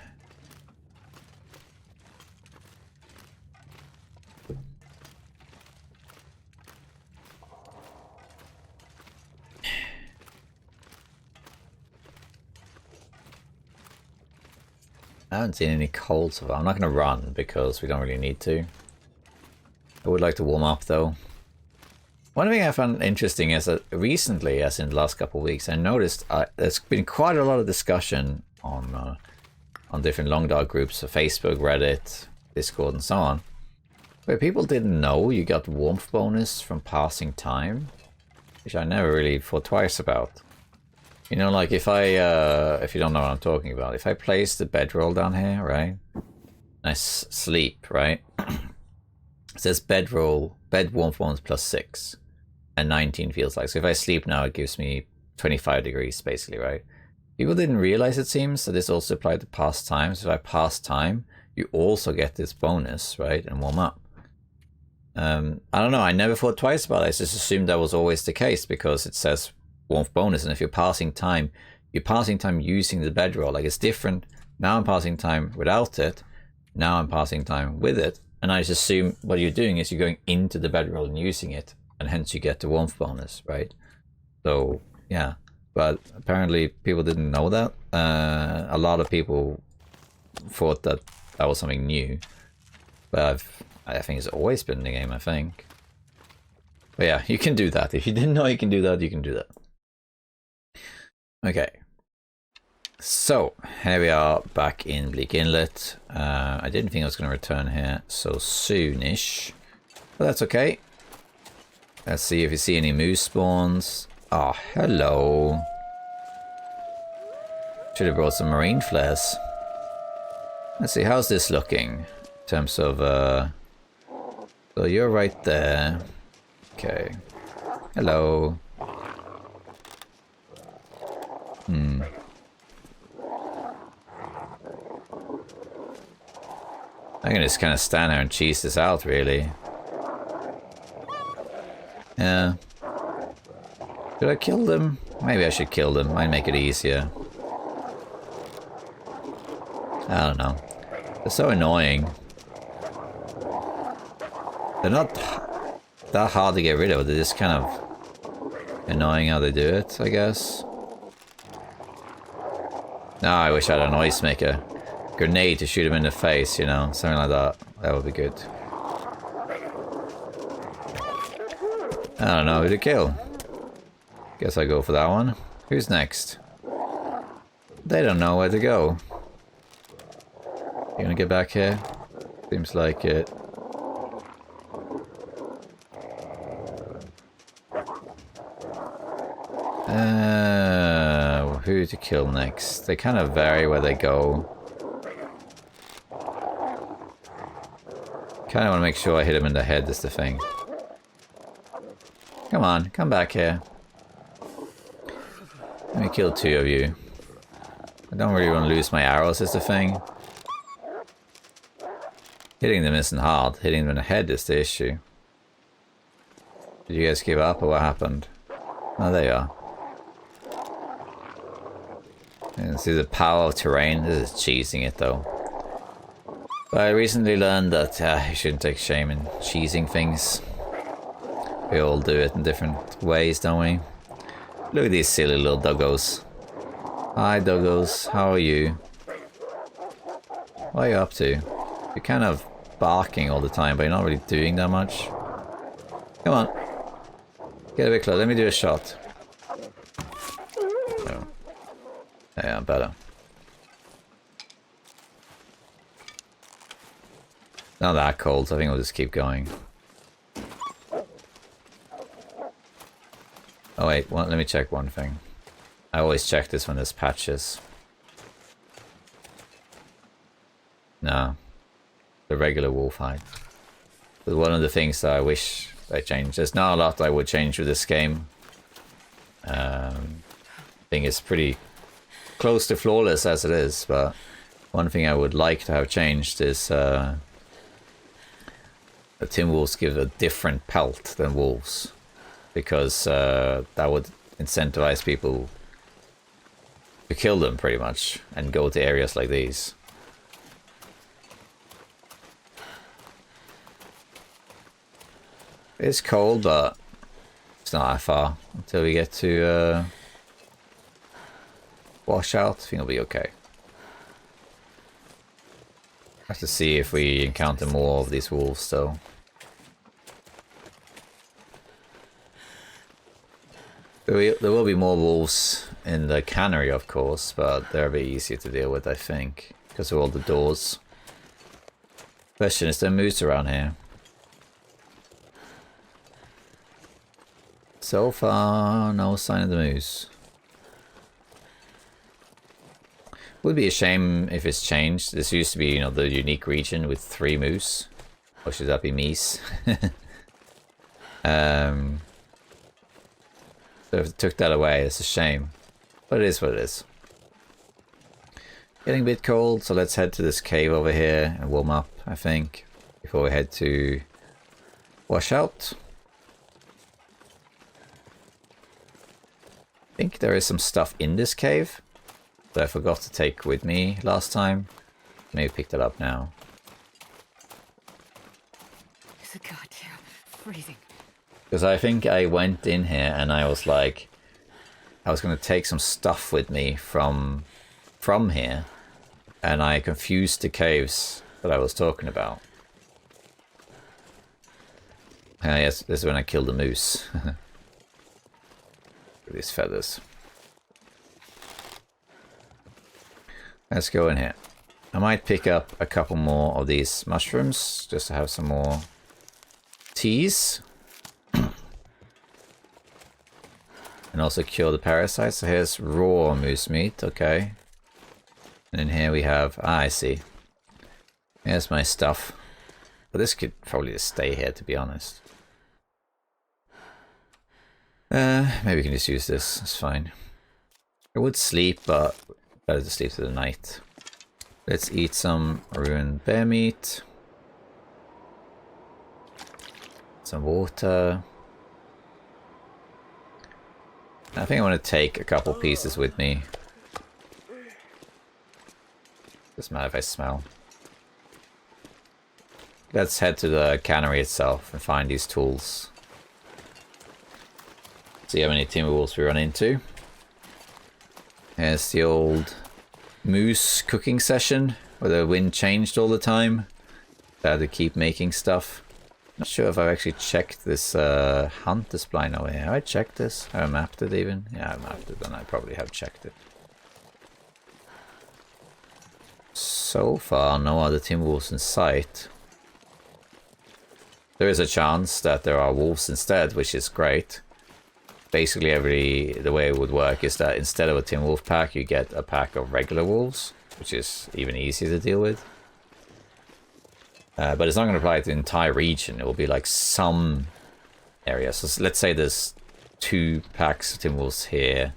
I haven't seen any cold so far. I'm not going to run because we don't really need to. I would like to warm up though. One thing I found interesting is that recently, as in the last couple of weeks, I noticed there's been quite a lot of discussion on different long dog groups, Facebook, Reddit, Discord, and so on, where people didn't know you got warmth bonus from passing time, which I never really thought twice about. You know, like if you don't know what I'm talking about, if I place the bedroll down here, right, and I sleep, right, it says bedroll, bed warmth bonus +6, and 19 feels like. So if I sleep now, it gives me 25 degrees, basically, right? People didn't realize, it seems, that this also applied to past time. So if I pass time, you also get this bonus, right, and warm up. I don't know, I never thought twice about it. I just assumed that was always the case because it says warmth bonus, and if you're passing time using the bedroll. Like, it's different. Now I'm passing time without it. Now I'm passing time with it. And I just assume what you're doing is you're going into the bedroll and using it, and hence you get the warmth bonus, right? So, yeah. But apparently people didn't know that. A lot of people thought that was something new. But I think it's always been in the game, I think. But yeah, you can do that. If you didn't know you can do that, you can do that. Okay. So, here we are back in Bleak Inlet. I didn't think I was going to return here so soonish. But that's okay. Let's see if you see any moose spawns. Oh, hello. Should have brought some marine flares. Let's see, how's this looking? In terms of, so you're right there. Okay. Hello. I can just kind of stand there and cheese this out, really. Yeah. Should I kill them? Maybe I should kill them. Might make it easier. I don't know. They're so annoying. They're not that hard to get rid of. They're just kind of annoying how they do it, I guess. No, I wish I had a noisemaker. Grenade to shoot him in the face, you know, something like that. That would be good. I don't know who to kill. Guess I go for that one. Who's next? They don't know where to go. You gonna get back here? Seems like it. Who to kill next? They kind of vary where they go. Kind of want to make sure I hit him in the head, is the thing. Come on, come back here. Let me kill two of you. I don't really want to lose my arrows, is the thing. Hitting them isn't hard. Hitting them in the head is the issue. Did you guys give up, or what happened? Oh, there you are. You can see the power of terrain. This is cheesing it, though. But I recently learned that you shouldn't take shame in cheesing things. We all do it in different ways, don't we? Look at these silly little doggos. Hi, doggos. How are you? What are you up to? You're kind of barking all the time, but you're not really doing that much. Come on. Get a bit close. Let me do a shot. Oh. Yeah, better. Not that cold, so I think we'll just keep going. Oh wait, let me check one thing. I always check this when there's patches. No. The regular wolf hide. It's one of the things that I wish I changed. There's not a lot I would change with this game. I think it's pretty close to flawless as it is, but one thing I would like to have changed is the tin wolves give a different pelt than wolves, because that would incentivize people to kill them pretty much and go to areas like these. It's cold, but it's not that far until we get to washout. I think it'll be okay. Have to see if we encounter more of these wolves, though. There will be more wolves in the cannery, of course, but they're a bit easier to deal with, I think, because of all the doors. Question, is there moose around here? So far, no sign of the moose. Would be a shame if it's changed. This used to be, you know, the unique region with 3 moose. Or should that be meese? So if it took that away, it's a shame. But it is what it is. Getting a bit cold, so let's head to this cave over here and warm up, I think, before we head to washout. think there is some stuff in this cave that I forgot to take with me last time. Maybe pick that up now. It's a goddamn freezing. Because I think I went in here and I was like, I was going to take some stuff with me from here, and I confused the caves that I was talking about. Yes, this is when I killed the moose. With these feathers. Let's go in here. I might pick up a couple more of these mushrooms just to have some more teas. And also cure the parasites. So here's raw moose meat, okay. And in here we have, I see. Here's my stuff. But this could probably just stay here, to be honest. Maybe we can just use this, it's fine. I would sleep, but better to sleep through the night. Let's eat some ruined bear meat. Some water. I think I want to take a couple pieces with me. Doesn't matter if I smell. Let's head to the cannery itself and find these tools. See how many timber wolves we run into. Here's the old moose cooking session where the wind changed all the time. I had to keep making stuff. Not sure if I've actually checked this hunt display over here. Have I checked this? Have I mapped it even? Yeah, I mapped it, and I probably have checked it. So far, no other timber wolves in sight. There is a chance that there are wolves instead, which is great. Basically, the way it would work is that instead of a timber wolf pack, you get a pack of regular wolves, which is even easier to deal with. But it's not going to apply to the entire region. It will be like some areas. So let's say there's 2 packs of timber wolves here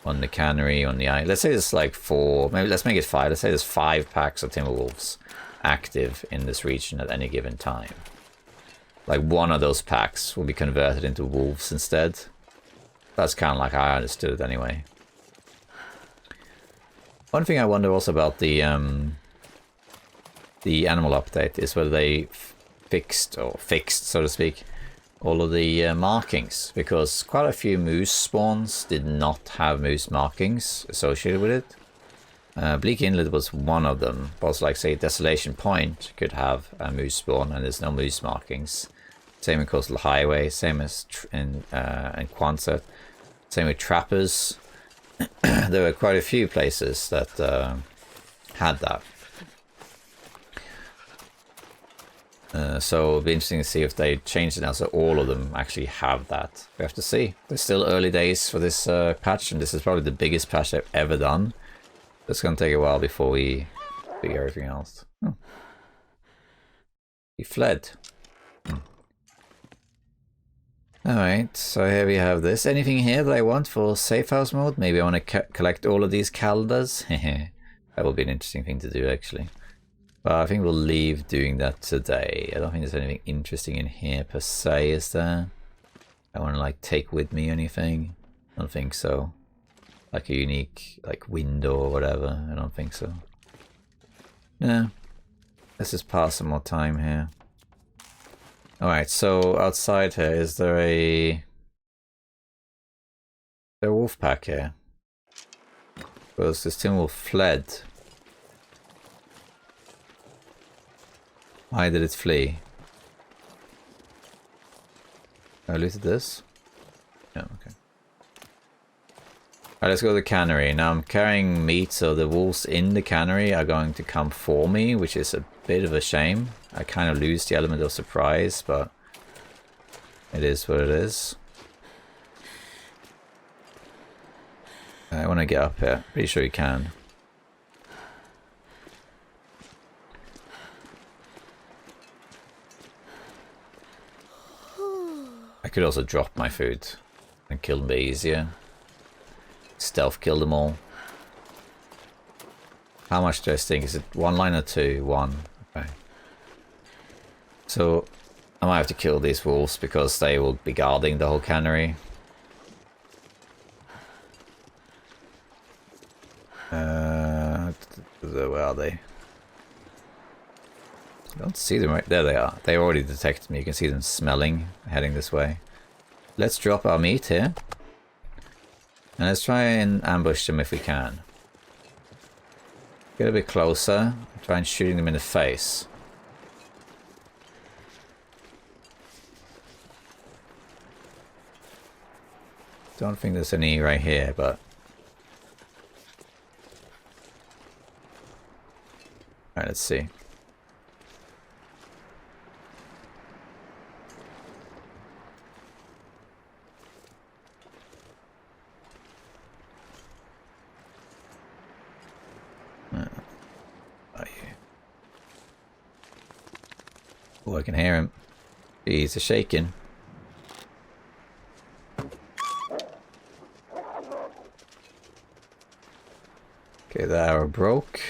on the cannery, on the island. Let's say there's like 4, maybe let's make it 5. Let's say there's 5 packs of timber wolves active in this region at any given time. Like one of those packs will be converted into wolves instead. That's kind of like how I understood it anyway. One thing I wonder also about the animal update is whether they fixed, so to speak, all of the markings, because quite a few moose spawns did not have moose markings associated with it. Bleak Inlet was one of them, but like say Desolation Point could have a moose spawn and there's no moose markings. Same in Coastal Highway, same as in Quonset, same with Trappers. There were quite a few places that had that. So it'll be interesting to see if they change it now so all of them actually have that. We have to see. It's still early days for this patch, and this is probably the biggest patch I've ever done. It's going to take a while before we do everything else. Oh. He fled. Alright, so here we have this. Anything here that I want for Safehouse mode? Maybe I want to collect all of these calendars. That would be an interesting thing to do, actually. But I think we'll leave doing that today. I don't think there's anything interesting in here per se, is there? I want to like take with me anything? I don't think so. Like a unique like window or whatever. I don't think so. No. Let's just pass some more time here. Alright, so outside here, is there a wolf pack here? Because this tin wolf fled. Why did it flee? I looted this? Yeah, okay. Alright, let's go to the cannery. Now I'm carrying meat, so the wolves in the cannery are going to come for me, which is a bit of a shame. I kind of lose the element of surprise, but it is what it is. I want to get up here. Pretty sure you can. I could also drop my food and kill them a bit easier. Stealth kill them all. How much do I think? Is it 1 line or 2? 1. Okay. So I might have to kill these wolves because they will be guarding the whole cannery. Where are they? I don't see them right there. They are. They already detected me. You can see them smelling, heading this way. Let's drop our meat here. And let's try and ambush them if we can. Get a bit closer. Try and shooting them in the face. Don't think there's any right here, but... Alright, let's see. Oh, I can hear him. He's a shaking. Okay, the arrow broke.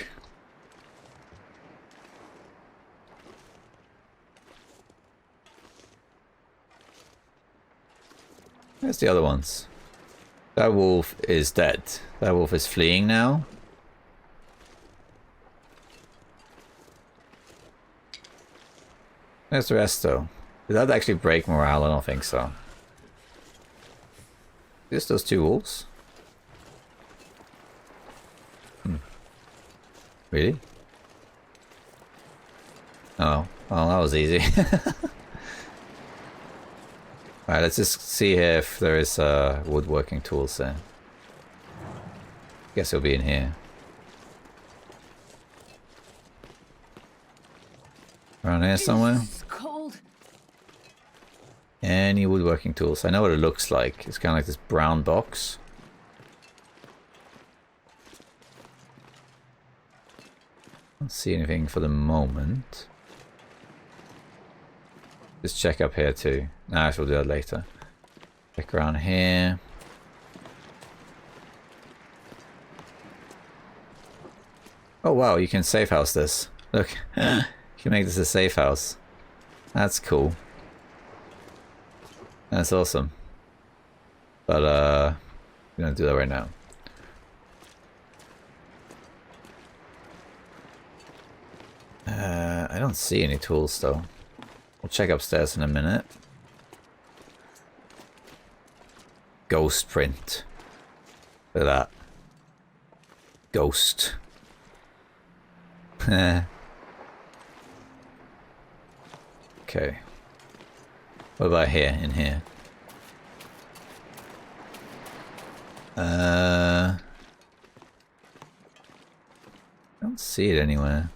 Where's the other ones? That wolf is dead. That wolf is fleeing now. Where's the rest though? Did that actually break morale? I don't think so. Just those two wolves? Really? Oh, well, that was easy. Alright, let's just see here if there is woodworking tools there. Guess it'll be in here. Around here somewhere? It's cold. Any woodworking tools? I know what it looks like. It's kind of like this brown box. Don't see anything for the moment. Just check up here too. Nah, I shall do that later. Check around here. Oh wow, you can safe house this. Look, you can make this a safe house. That's cool. That's awesome. But I'm gonna do that right now. I don't see any tools though. We'll check upstairs in a minute. Ghost print. Look at that. Ghost. Okay. What about here? In here? I don't see it anywhere.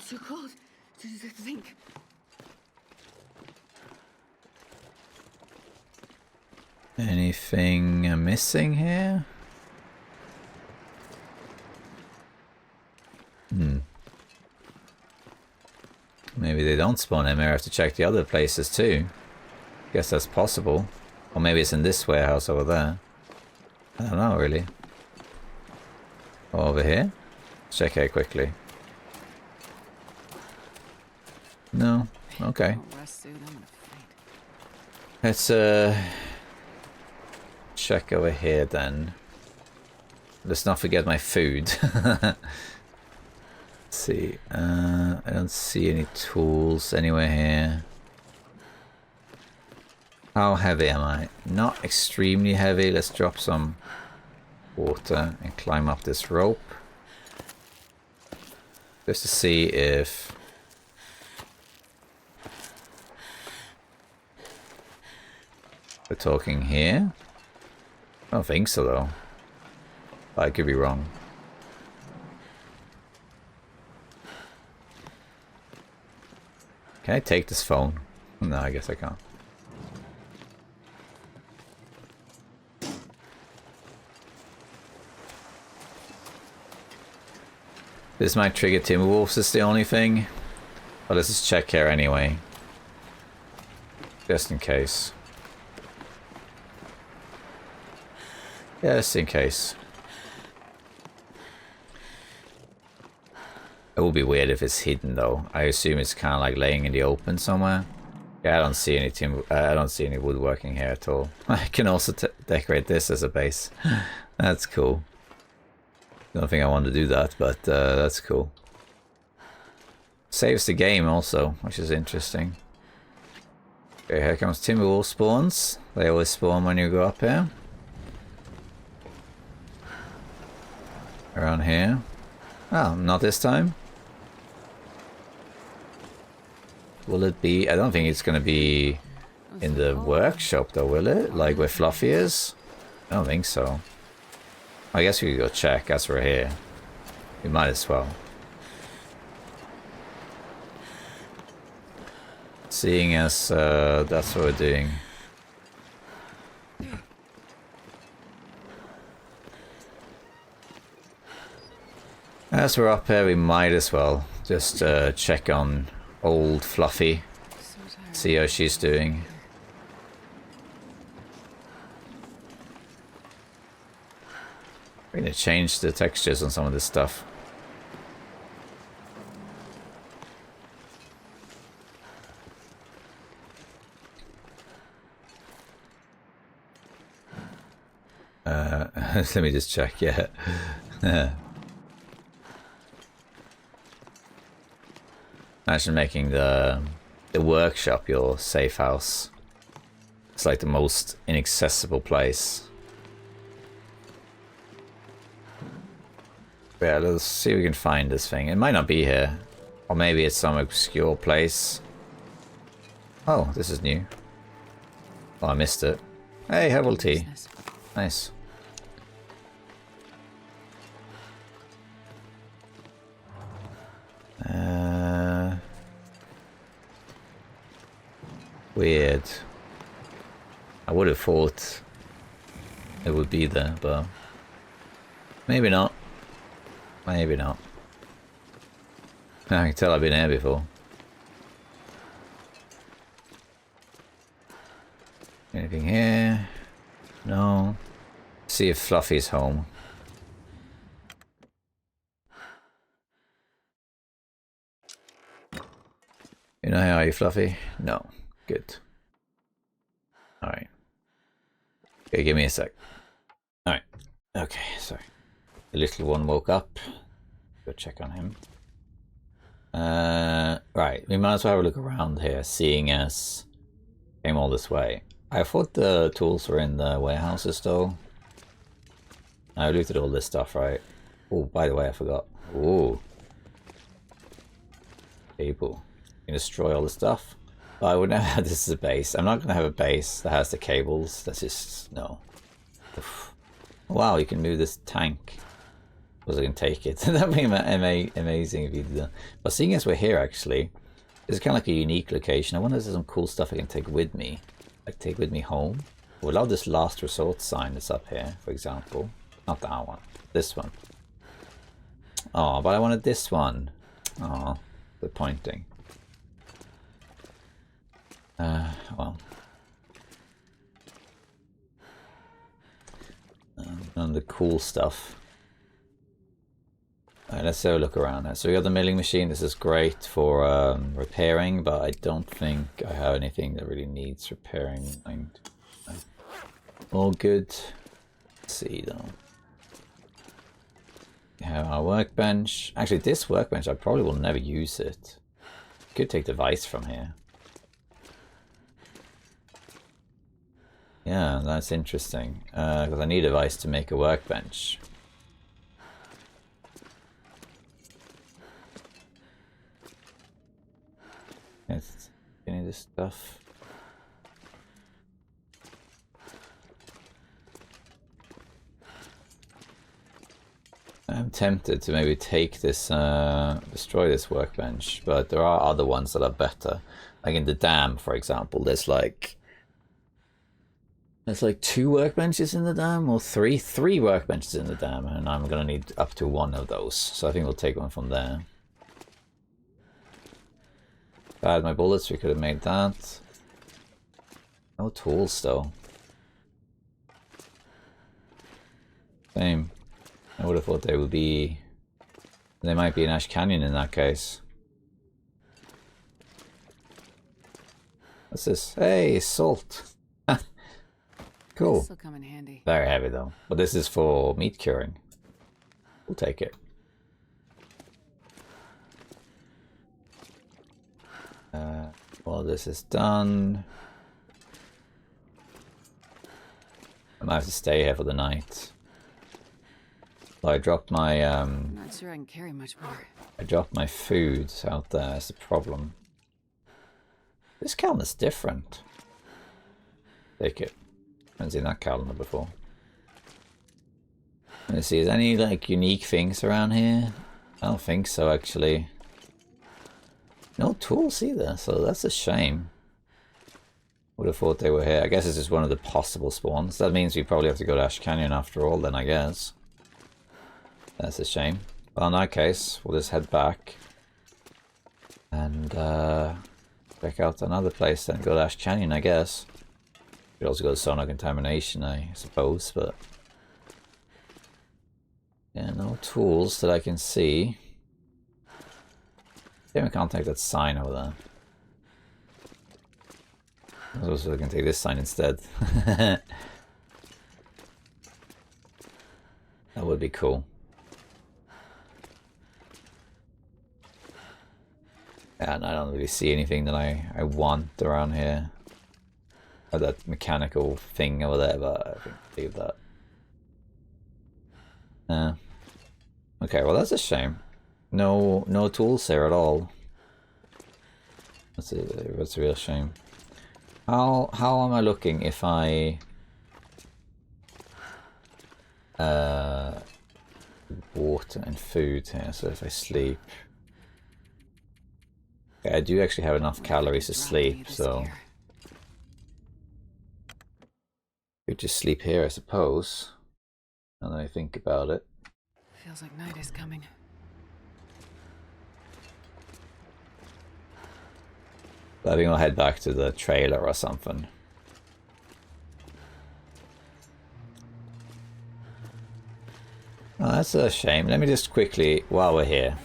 Too cold to think. Anything missing here? Maybe they don't spawn in here. I have to check the other places too. Guess that's possible. Or maybe it's in this warehouse over there. I don't know really. Or over here? Check here quickly. No. Okay. Let's check over here then. Let's not forget my food. Let's see. I don't see any tools anywhere here. How heavy am I? Not extremely heavy. Let's drop some water and climb up this rope. Just to see if... we're talking here? I don't think so though. But I could be wrong. Can I take this phone? No, I guess I can't. This might trigger Timberwolves, is the only thing. But let's just check here anyway. Just in case. Just in case. It would be weird if it's hidden though. I assume it's kind of like laying in the open somewhere. Yeah, I don't see any I don't see any woodworking here at all. I can also decorate this as a base. That's cool. Don't think I want to do that, but that's cool. Saves the game also, which is interesting. Okay, here comes Timberwolf spawns. They always spawn when you go up here. Around here. Oh, not this time. Will it be? I don't think it's gonna be in the workshop though, will it? Like where Fluffy is? I don't think so. I guess we could go check as we're here. We might as well. Seeing as that's what we're doing. As we're up here, we might as well just check on old Fluffy. See how she's doing. We're gonna change the textures on some of this stuff. Let me just check, yeah. Imagine making the workshop your safe house. It's like the most inaccessible place. Yeah, let's see if we can find this thing. It might not be here. Or maybe it's some obscure place. Oh, this is new. Oh, I missed it. Hey, herbal tea. Nice. Weird. I would have thought it would be there, but maybe not. Maybe not. I can tell I've been here before. Anything here? No. See if Fluffy's home. You know how are you, Fluffy? No. Good. Alright. Okay, give me a sec. Alright. Okay, sorry. The little one woke up. Go check on him. Right, we might as well have a look around here, seeing as came all this way. I thought the tools were in the warehouses though. I looted all this stuff, right? Oh, by the way, I forgot. Ooh. People. You can destroy all the stuff. But I would never have this as a base. I'm not going to have a base that has the cables. That's just... no. Oof. Wow, you can move this tank. Was I can take it? That'd be amazing if you did that. But seeing as we're here, actually, it's kind of like a unique location. I wonder if there's some cool stuff I can take with me. Like, take with me home. I would love this last resort sign that's up here, for example. Not that one. This one. Oh, but I wanted this one. Oh, the pointing. Well. And the cool stuff. Alright, let's have a look around here. So we got the milling machine. This is great for repairing, but I don't think I have anything that really needs repairing. All good. Let's see though. We have our workbench. Actually, this workbench, I probably will never use it. Could take the vice from here. Yeah, that's interesting. Because I need a vice to make a workbench. It's any of this stuff. I'm tempted to maybe take this, destroy this workbench, but there are other ones that are better. Like in the dam, for example, there's like 2 workbenches in the dam, or three workbenches in the dam, and I'm gonna need up to 1 of those. So I think we'll take one from there. If I had my bullets, we could have made that. No tools though. Same. I would have thought they would be... They might be in Ash Canyon in that case. What's this? Hey, salt. Cool. This'll come in handy. Very heavy though. But this is for meat curing. We'll take it. Well, this is done. I might have to stay here for the night. Well, I dropped my I'm not sure I can carry much more. I dropped my food out there. That's the problem. This calendar's different. Take it. I haven't seen that calendar before. Let's see, is there any like unique things around here? I don't think so, actually. No tools either, so that's a shame. Would have thought they were here. I guess this is one of the possible spawns. That means we probably have to go to Ash Canyon after all, then, I guess. That's a shame. Well, in that case, we'll just head back. And, check out another place, then go to Ash Canyon, I guess. Could also go to Sonar Contamination, I suppose, but... yeah, no tools that I can see. Yeah, we can't take that sign over there. I was also going to take this sign instead. That would be cool. And I don't really see anything that I want around here. Or that mechanical thing over there, but I think I'll leave that. Okay, well that's a shame. No tools here at all. That's a real shame. How am I looking if I water and food here? So if I sleep, okay, I do actually have enough calories to sleep, so could just sleep here, I suppose. Now that I think about it. Feels like night is coming. I think I'll head back to the trailer or something. Oh, that's a shame. Let me just quickly, while we're here.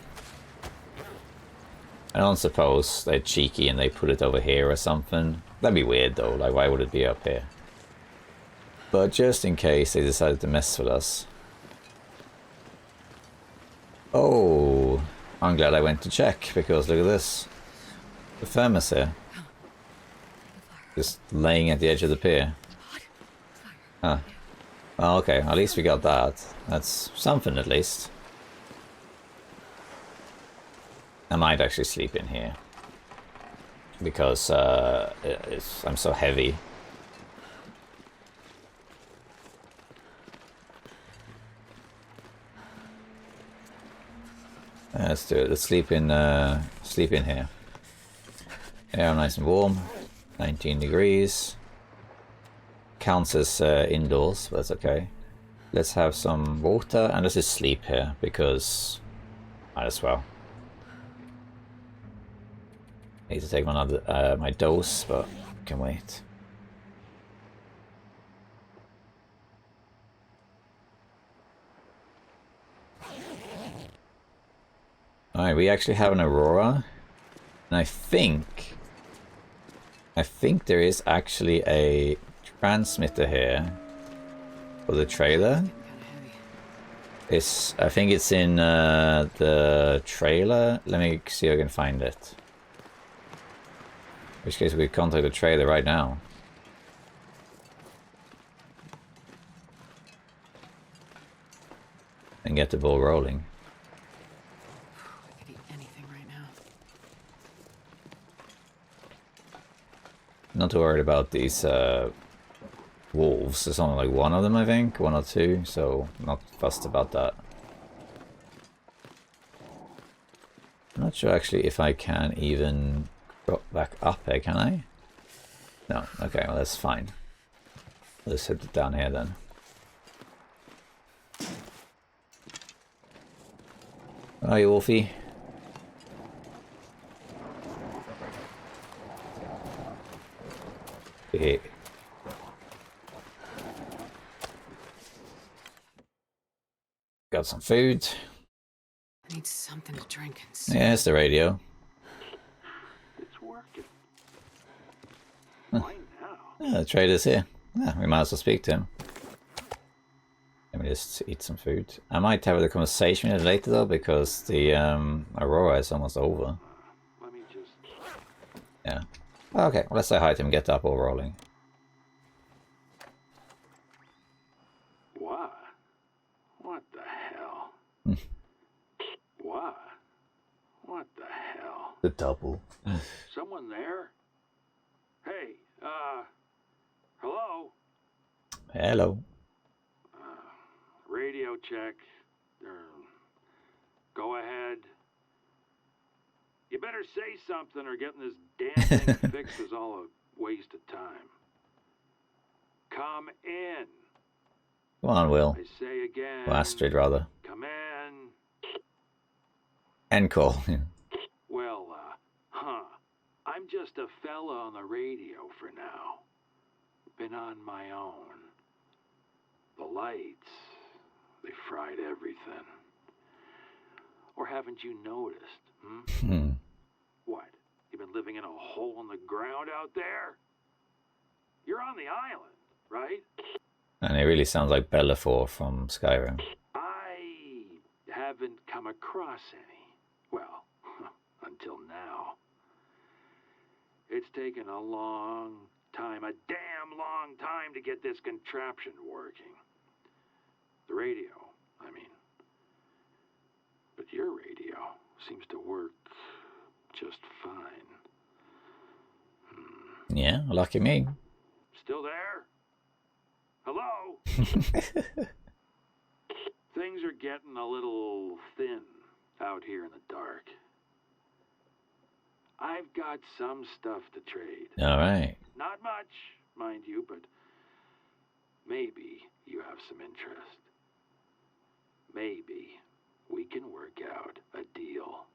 I don't suppose they're cheeky and they put it over here or something. That'd be weird though, like why would it be up here? But just in case they decided to mess with us. Oh, I'm glad I went to check because look at this. The thermos here. Just laying at the edge of the pier. Huh. Well, okay, at least we got that. That's something at least. I might actually sleep in here. Because I'm so heavy. Let's do it. Let's sleep in here. Air nice and warm. 19 degrees. Counts as indoors, but that's okay. Let's have some water and let's just sleep here because might as well. Need to take my dose, but can wait. Alright, we actually have an aurora, and I think there is actually a transmitter here for the trailer. I think it's in the trailer. Let me see if I can find it. In which case we contact the trailer right now. And get the ball rolling. I could eat anything right now. Not too worried about these wolves. There's only like one of them, I think, one or two, so not fussed about that. I'm not sure actually if I can even drop back up here, can I? No, okay, well that's fine. Let's hit it down here then. Are you Wolfie? Hey. Got some food. I need something to drink. Yeah, it's the radio. It's working. Huh. Why now? Yeah, the trader's here. Yeah, we might as well speak to him. Let me just eat some food. I might have the conversation with it later though, because the aurora is almost over. Let me just... Yeah. Okay, well, let's say hi to him, get the ball rolling. What? What the hell? What? What the hell? The double. Someone there? Hey, hello? Hello. Radio check. Go ahead. You better say something or getting this damn thing fixed is all a waste of time. Come in. Come on, Will. I say again. Or Astrid, rather. Come in. End call. Well, I'm just a fella on the radio for now. Been on my own. The lights, they fried everything. Or haven't you noticed, What? You been living in a hole in the ground out there? You're on the island, right? And it really sounds like Bellafor from Skyrim. I haven't come across any. Well, until now. It's taken a long time, a damn long time to get this contraption working. The radio, I mean. But your radio seems to work just fine. Yeah, lucky me. Still there? Hello? Things are getting a little thin out here in the dark. I've got some stuff to trade. All right. Not much, mind you, but maybe you have some interest. Maybe we can work out a deal.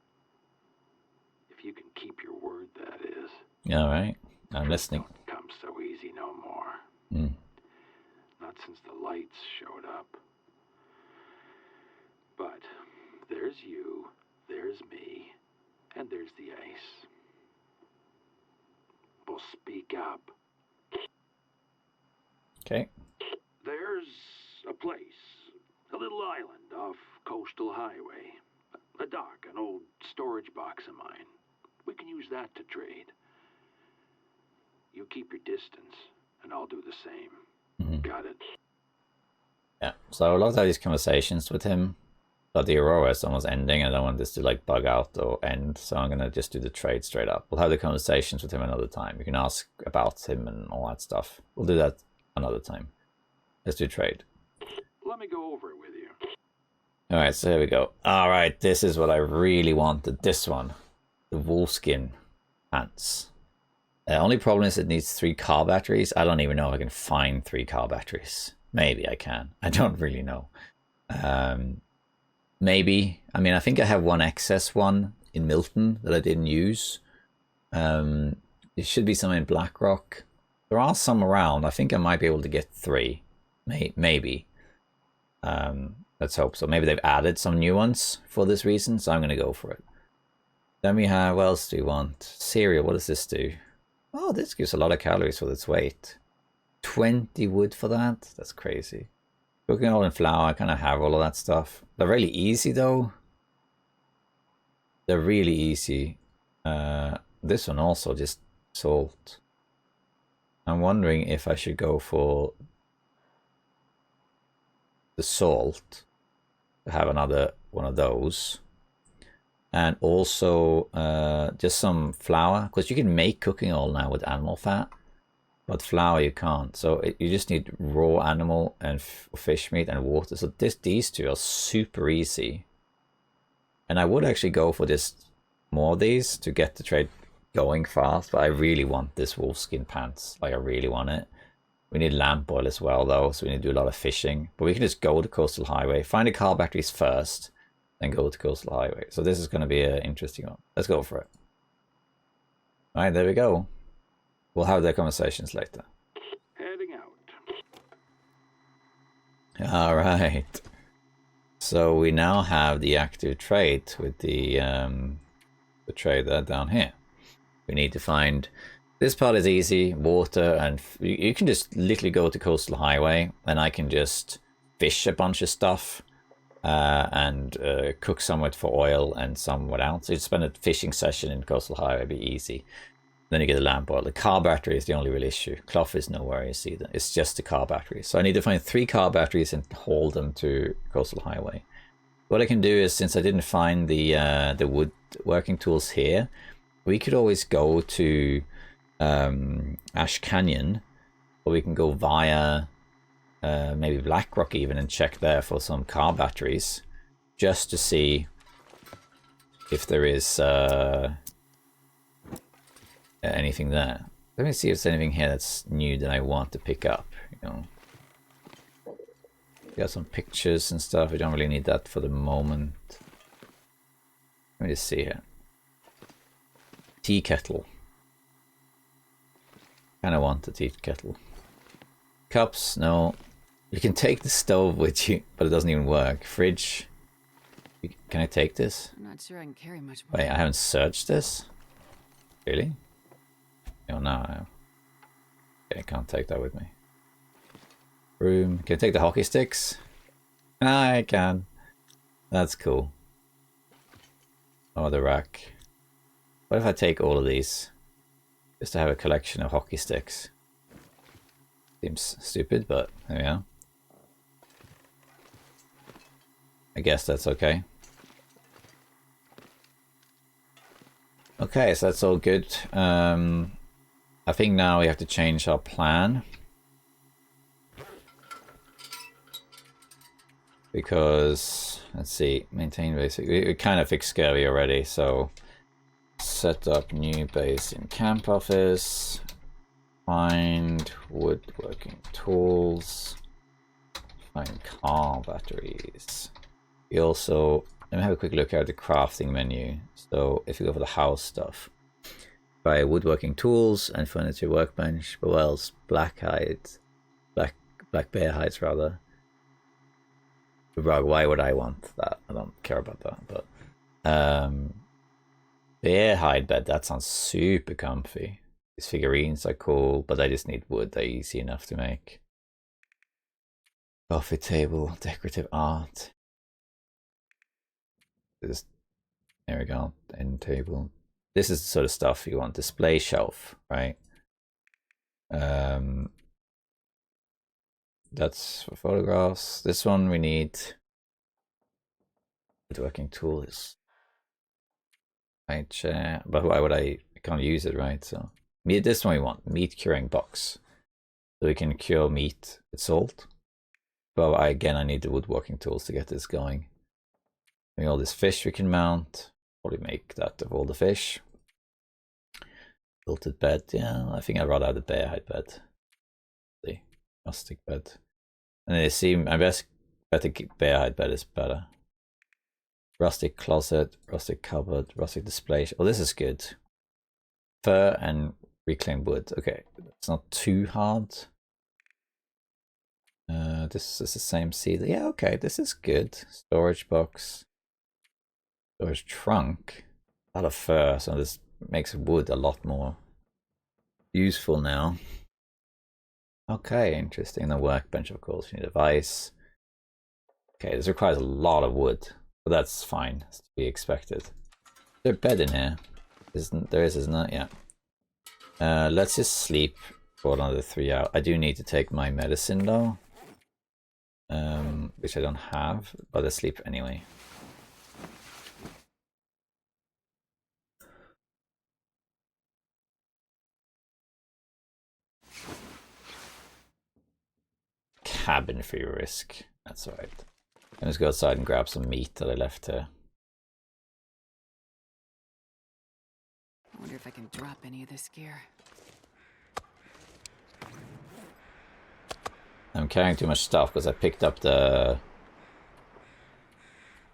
If you can keep your word, that is. All right. I'm listening. Don't come so easy no more. Not since the lights showed up. But there's you, there's me, and there's the ice. We'll speak up. Okay. There's a place, a little island off Coastal Highway. A dock, an old storage box of mine. We can use that to trade. You keep your distance, and I'll do the same. Got it? Yeah. So I love to have these conversations with him. But the aurora is almost ending. I don't want this to like bug out or end. So I'm going to just do the trade straight up. We'll have the conversations with him another time. You can ask about him and all that stuff. We'll do that another time. Let's do trade. Let me go over it with you. All right, so here we go. All right, this is what I really wanted. This one. The wolfskin pants. The only problem is it needs 3 car batteries. I don't even know if I can find 3 car batteries. Maybe I can. I don't really know. Maybe. I mean, I think I have one excess one in Milton that I didn't use. There should be some in Blackrock. There are some around. I think I might be able to get 3. Maybe. Let's hope so. Maybe they've added some new ones for this reason, so I'm going to go for it. Then we have, what else do we want? Cereal, what does this do? Oh, this gives a lot of calories for its weight. 20 wood for that? That's crazy. Cooking oil and flour, I kind of have all of that stuff. They're really easy though. They're really easy. This one also, just salt. I'm wondering if I should go for the salt. To have another one of those. And also just some flour. Because you can make cooking oil now with animal fat. But flour you can't. So you just need raw animal and fish meat and water. So these two are super easy. And I would actually go for just more of these to get the trade going fast. But I really want this wolfskin pants. Like I really want it. We need lamp oil as well though. So we need to do a lot of fishing. But we can just go to Coastal Highway. Find the car batteries first. Then go to Coastal Highway. So this is going to be an interesting one. Let's go for it. Alright, there we go. We'll have the conversations later. Heading out. All right. So we now have the active trade with the trader down here. We need to find. This part is easy. Water and you can just literally go to Coastal Highway, and I can just fish a bunch of stuff and cook some with for oil and some without. So you spend a fishing session in Coastal Highway, it'd be easy. Then you get a lamp oil. The car battery is the only real issue. Cloth is no worries either. It's just the car battery. So I need to find 3 car batteries and haul them to Coastal Highway. What I can do is, since I didn't find the woodworking tools here, we could always go to Ash Canyon, or we can go via maybe Blackrock even and check there for some car batteries, just to see if there is anything there. Let me see if there's anything here that's new that I want to pick up. You know, got some pictures and stuff. We don't really need that for the moment. Let me just see here. Tea kettle. Kind of want the tea kettle. Cups, no. You can take the stove with you, but it doesn't even work. Fridge. Can I take this? I'm not sure I can carry much more. Wait, I haven't searched this? Really? Oh, no. Okay, I can't take that with me. Room. Can I take the hockey sticks? I can. That's cool. Oh, the rack. What if I take all of these? Just to have a collection of hockey sticks. Seems stupid, but there we are. I guess that's okay. Okay, so that's all good. I think now we have to change our plan. Because, let's see, maintain basic. We kind of fixed scurvy already, so set up new base in camp office. Find woodworking tools. Find car batteries. We also, let me have a quick look at the crafting menu. So if you go for the house stuff, buy woodworking tools and furniture workbench. But what else? Black hides, black bear hides rather. Why would I want that? I don't care about that. But bear hide bed, that sounds super comfy. These figurines are cool, but I just need wood. They're easy enough to make. Coffee table, decorative art. There we go. End table. This is the sort of stuff you want. Display shelf, right? That's for photographs. This one we need woodworking tools. Right chair. But why would I can't use it, right? So this one we want. Meat curing box. So we can cure meat with salt. But again I need the woodworking tools to get this going. All this fish we can mount. Probably make that of all the fish. Tilted bed, yeah, I think I'd rather have the bear hide bed. The rustic bed. And they seem, I bet the bear hide bed is better. Rustic closet, rustic cupboard, rustic display. Oh, this is good. Fur and reclaimed wood. Okay, it's not too hard. This is the same cedar. Yeah, okay, this is good. Storage box. Storage trunk. A lot of fur, so this makes wood a lot more useful now. Okay, interesting. The workbench, of course. You need a vise. Okay, this requires a lot of wood, but that's fine. It's to be expected. Is there a bed in here? Isn't there? Isn't it? Yeah. Let's just sleep for another 3 hours. I do need to take my medicine though, which I don't have, but I sleep anyway. Cabin free risk. That's alright. I'm just go outside and grab some meat that I left here. I wonder if I can drop any of this gear. I'm carrying too much stuff because I picked up the...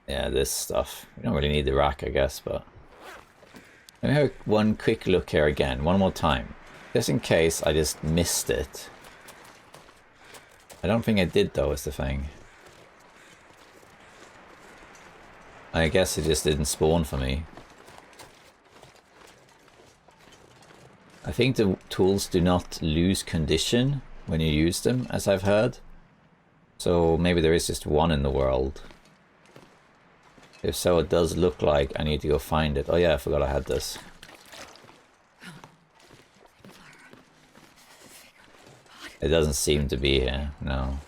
Yeah, this stuff. We don't really need the rack, I guess, but... Let me have one quick look here again, one more time. Just in case I just missed it. I don't think I did though, is the thing. I guess it just didn't spawn for me. I think the tools do not lose condition when you use them, as I've heard. So maybe there is just one in the world. If so, it does look like I need to go find it. Oh yeah, I forgot I had this. It doesn't seem to be here, no.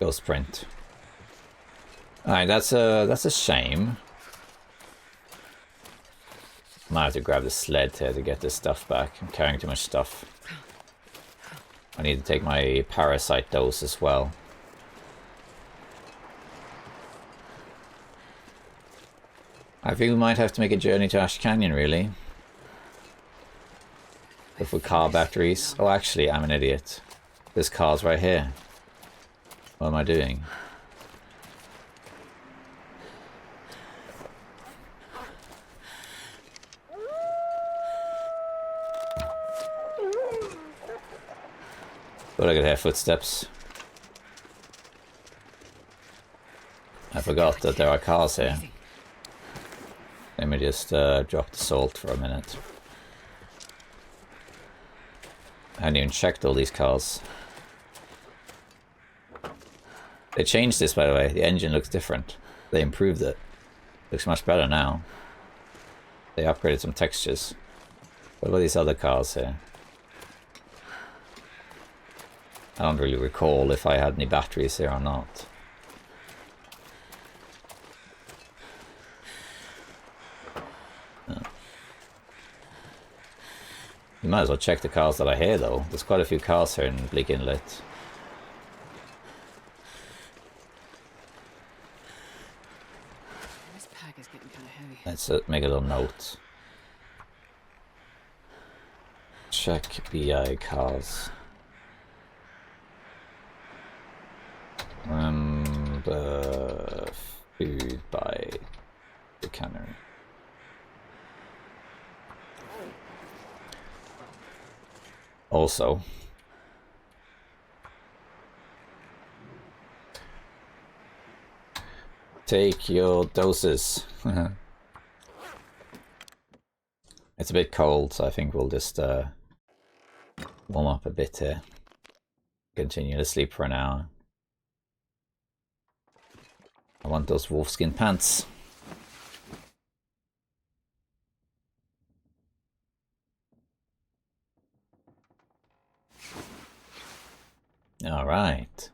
Ghost print. Alright, that's a shame. Might have to grab the sled here to get this stuff back. I'm carrying too much stuff. I need to take my parasite dose as well. I think we might have to make a journey to Ash Canyon, really. If we car batteries. Oh, actually, I'm an idiot. This car's right here. What am I doing? But I could hear footsteps. I forgot that there are cars here. Let me just drop the salt for a minute. I hadn't even checked all these cars. They changed this, by the way. The engine looks different. They improved it. Looks much better now. They upgraded some textures. What about these other cars here? I don't really recall if I had any batteries here or not. You might as well check the cars that are here, though. There's quite a few cars here in Bleak Inlet. This pack is getting kind of heavy. Let's make a little note. Check BI cars. Food by the Cannery. Also, take your doses. It's a bit cold, so I think we'll just warm up a bit here. Continue to sleep for an hour. I want those wolfskin pants. Alright.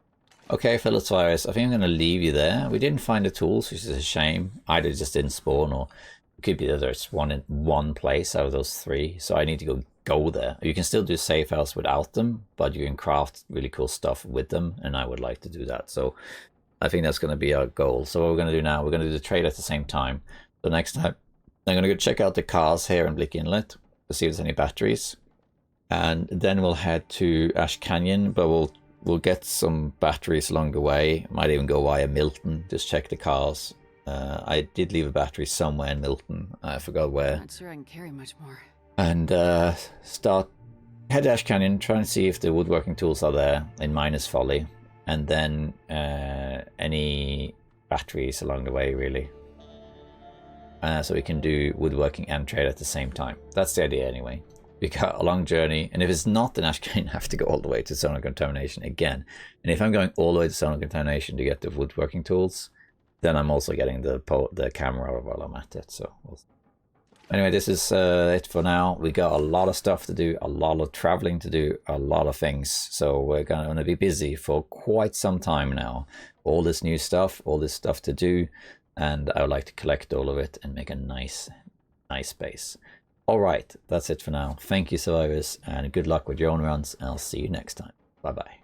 Okay, Philosopherus, I think I'm going to leave you there. We didn't find the tools, which is a shame. Either just didn't spawn, or it could be that there's one in one place out of those three. So I need to go there. You can still do Safehouse without them, but you can craft really cool stuff with them, and I would like to do that. So I think that's going to be our goal. So what we're going to do now, we're going to do the trade at the same time. So next time, I'm going to go check out the cars here in Bleak Inlet to see if there's any batteries. And then we'll head to Ash Canyon, but we'll get some batteries along the way. Might even go via Milton, just check the cars. I did leave a battery somewhere in Milton. I forgot where. Not sure I can carry much more. And head to Ash Canyon, try and see if the woodworking tools are there in Miners Folly. And then any batteries along the way, really. So we can do woodworking and trade at the same time. That's the idea anyway. We got a long journey, and if it's not an Ash Canyon, I have to go all the way to Zone of Contamination again. And if I'm going all the way to Zone of Contamination to get the woodworking tools, then I'm also getting the camera while I'm at it. So anyway, this is it for now. We got a lot of stuff to do, a lot of traveling to do, a lot of things. So we're going to be busy for quite some time now. All this new stuff, all this stuff to do, and I would like to collect all of it and make a nice base. All right, that's it for now. Thank you, survivors, and good luck with your own runs, and I'll see you next time. Bye-bye.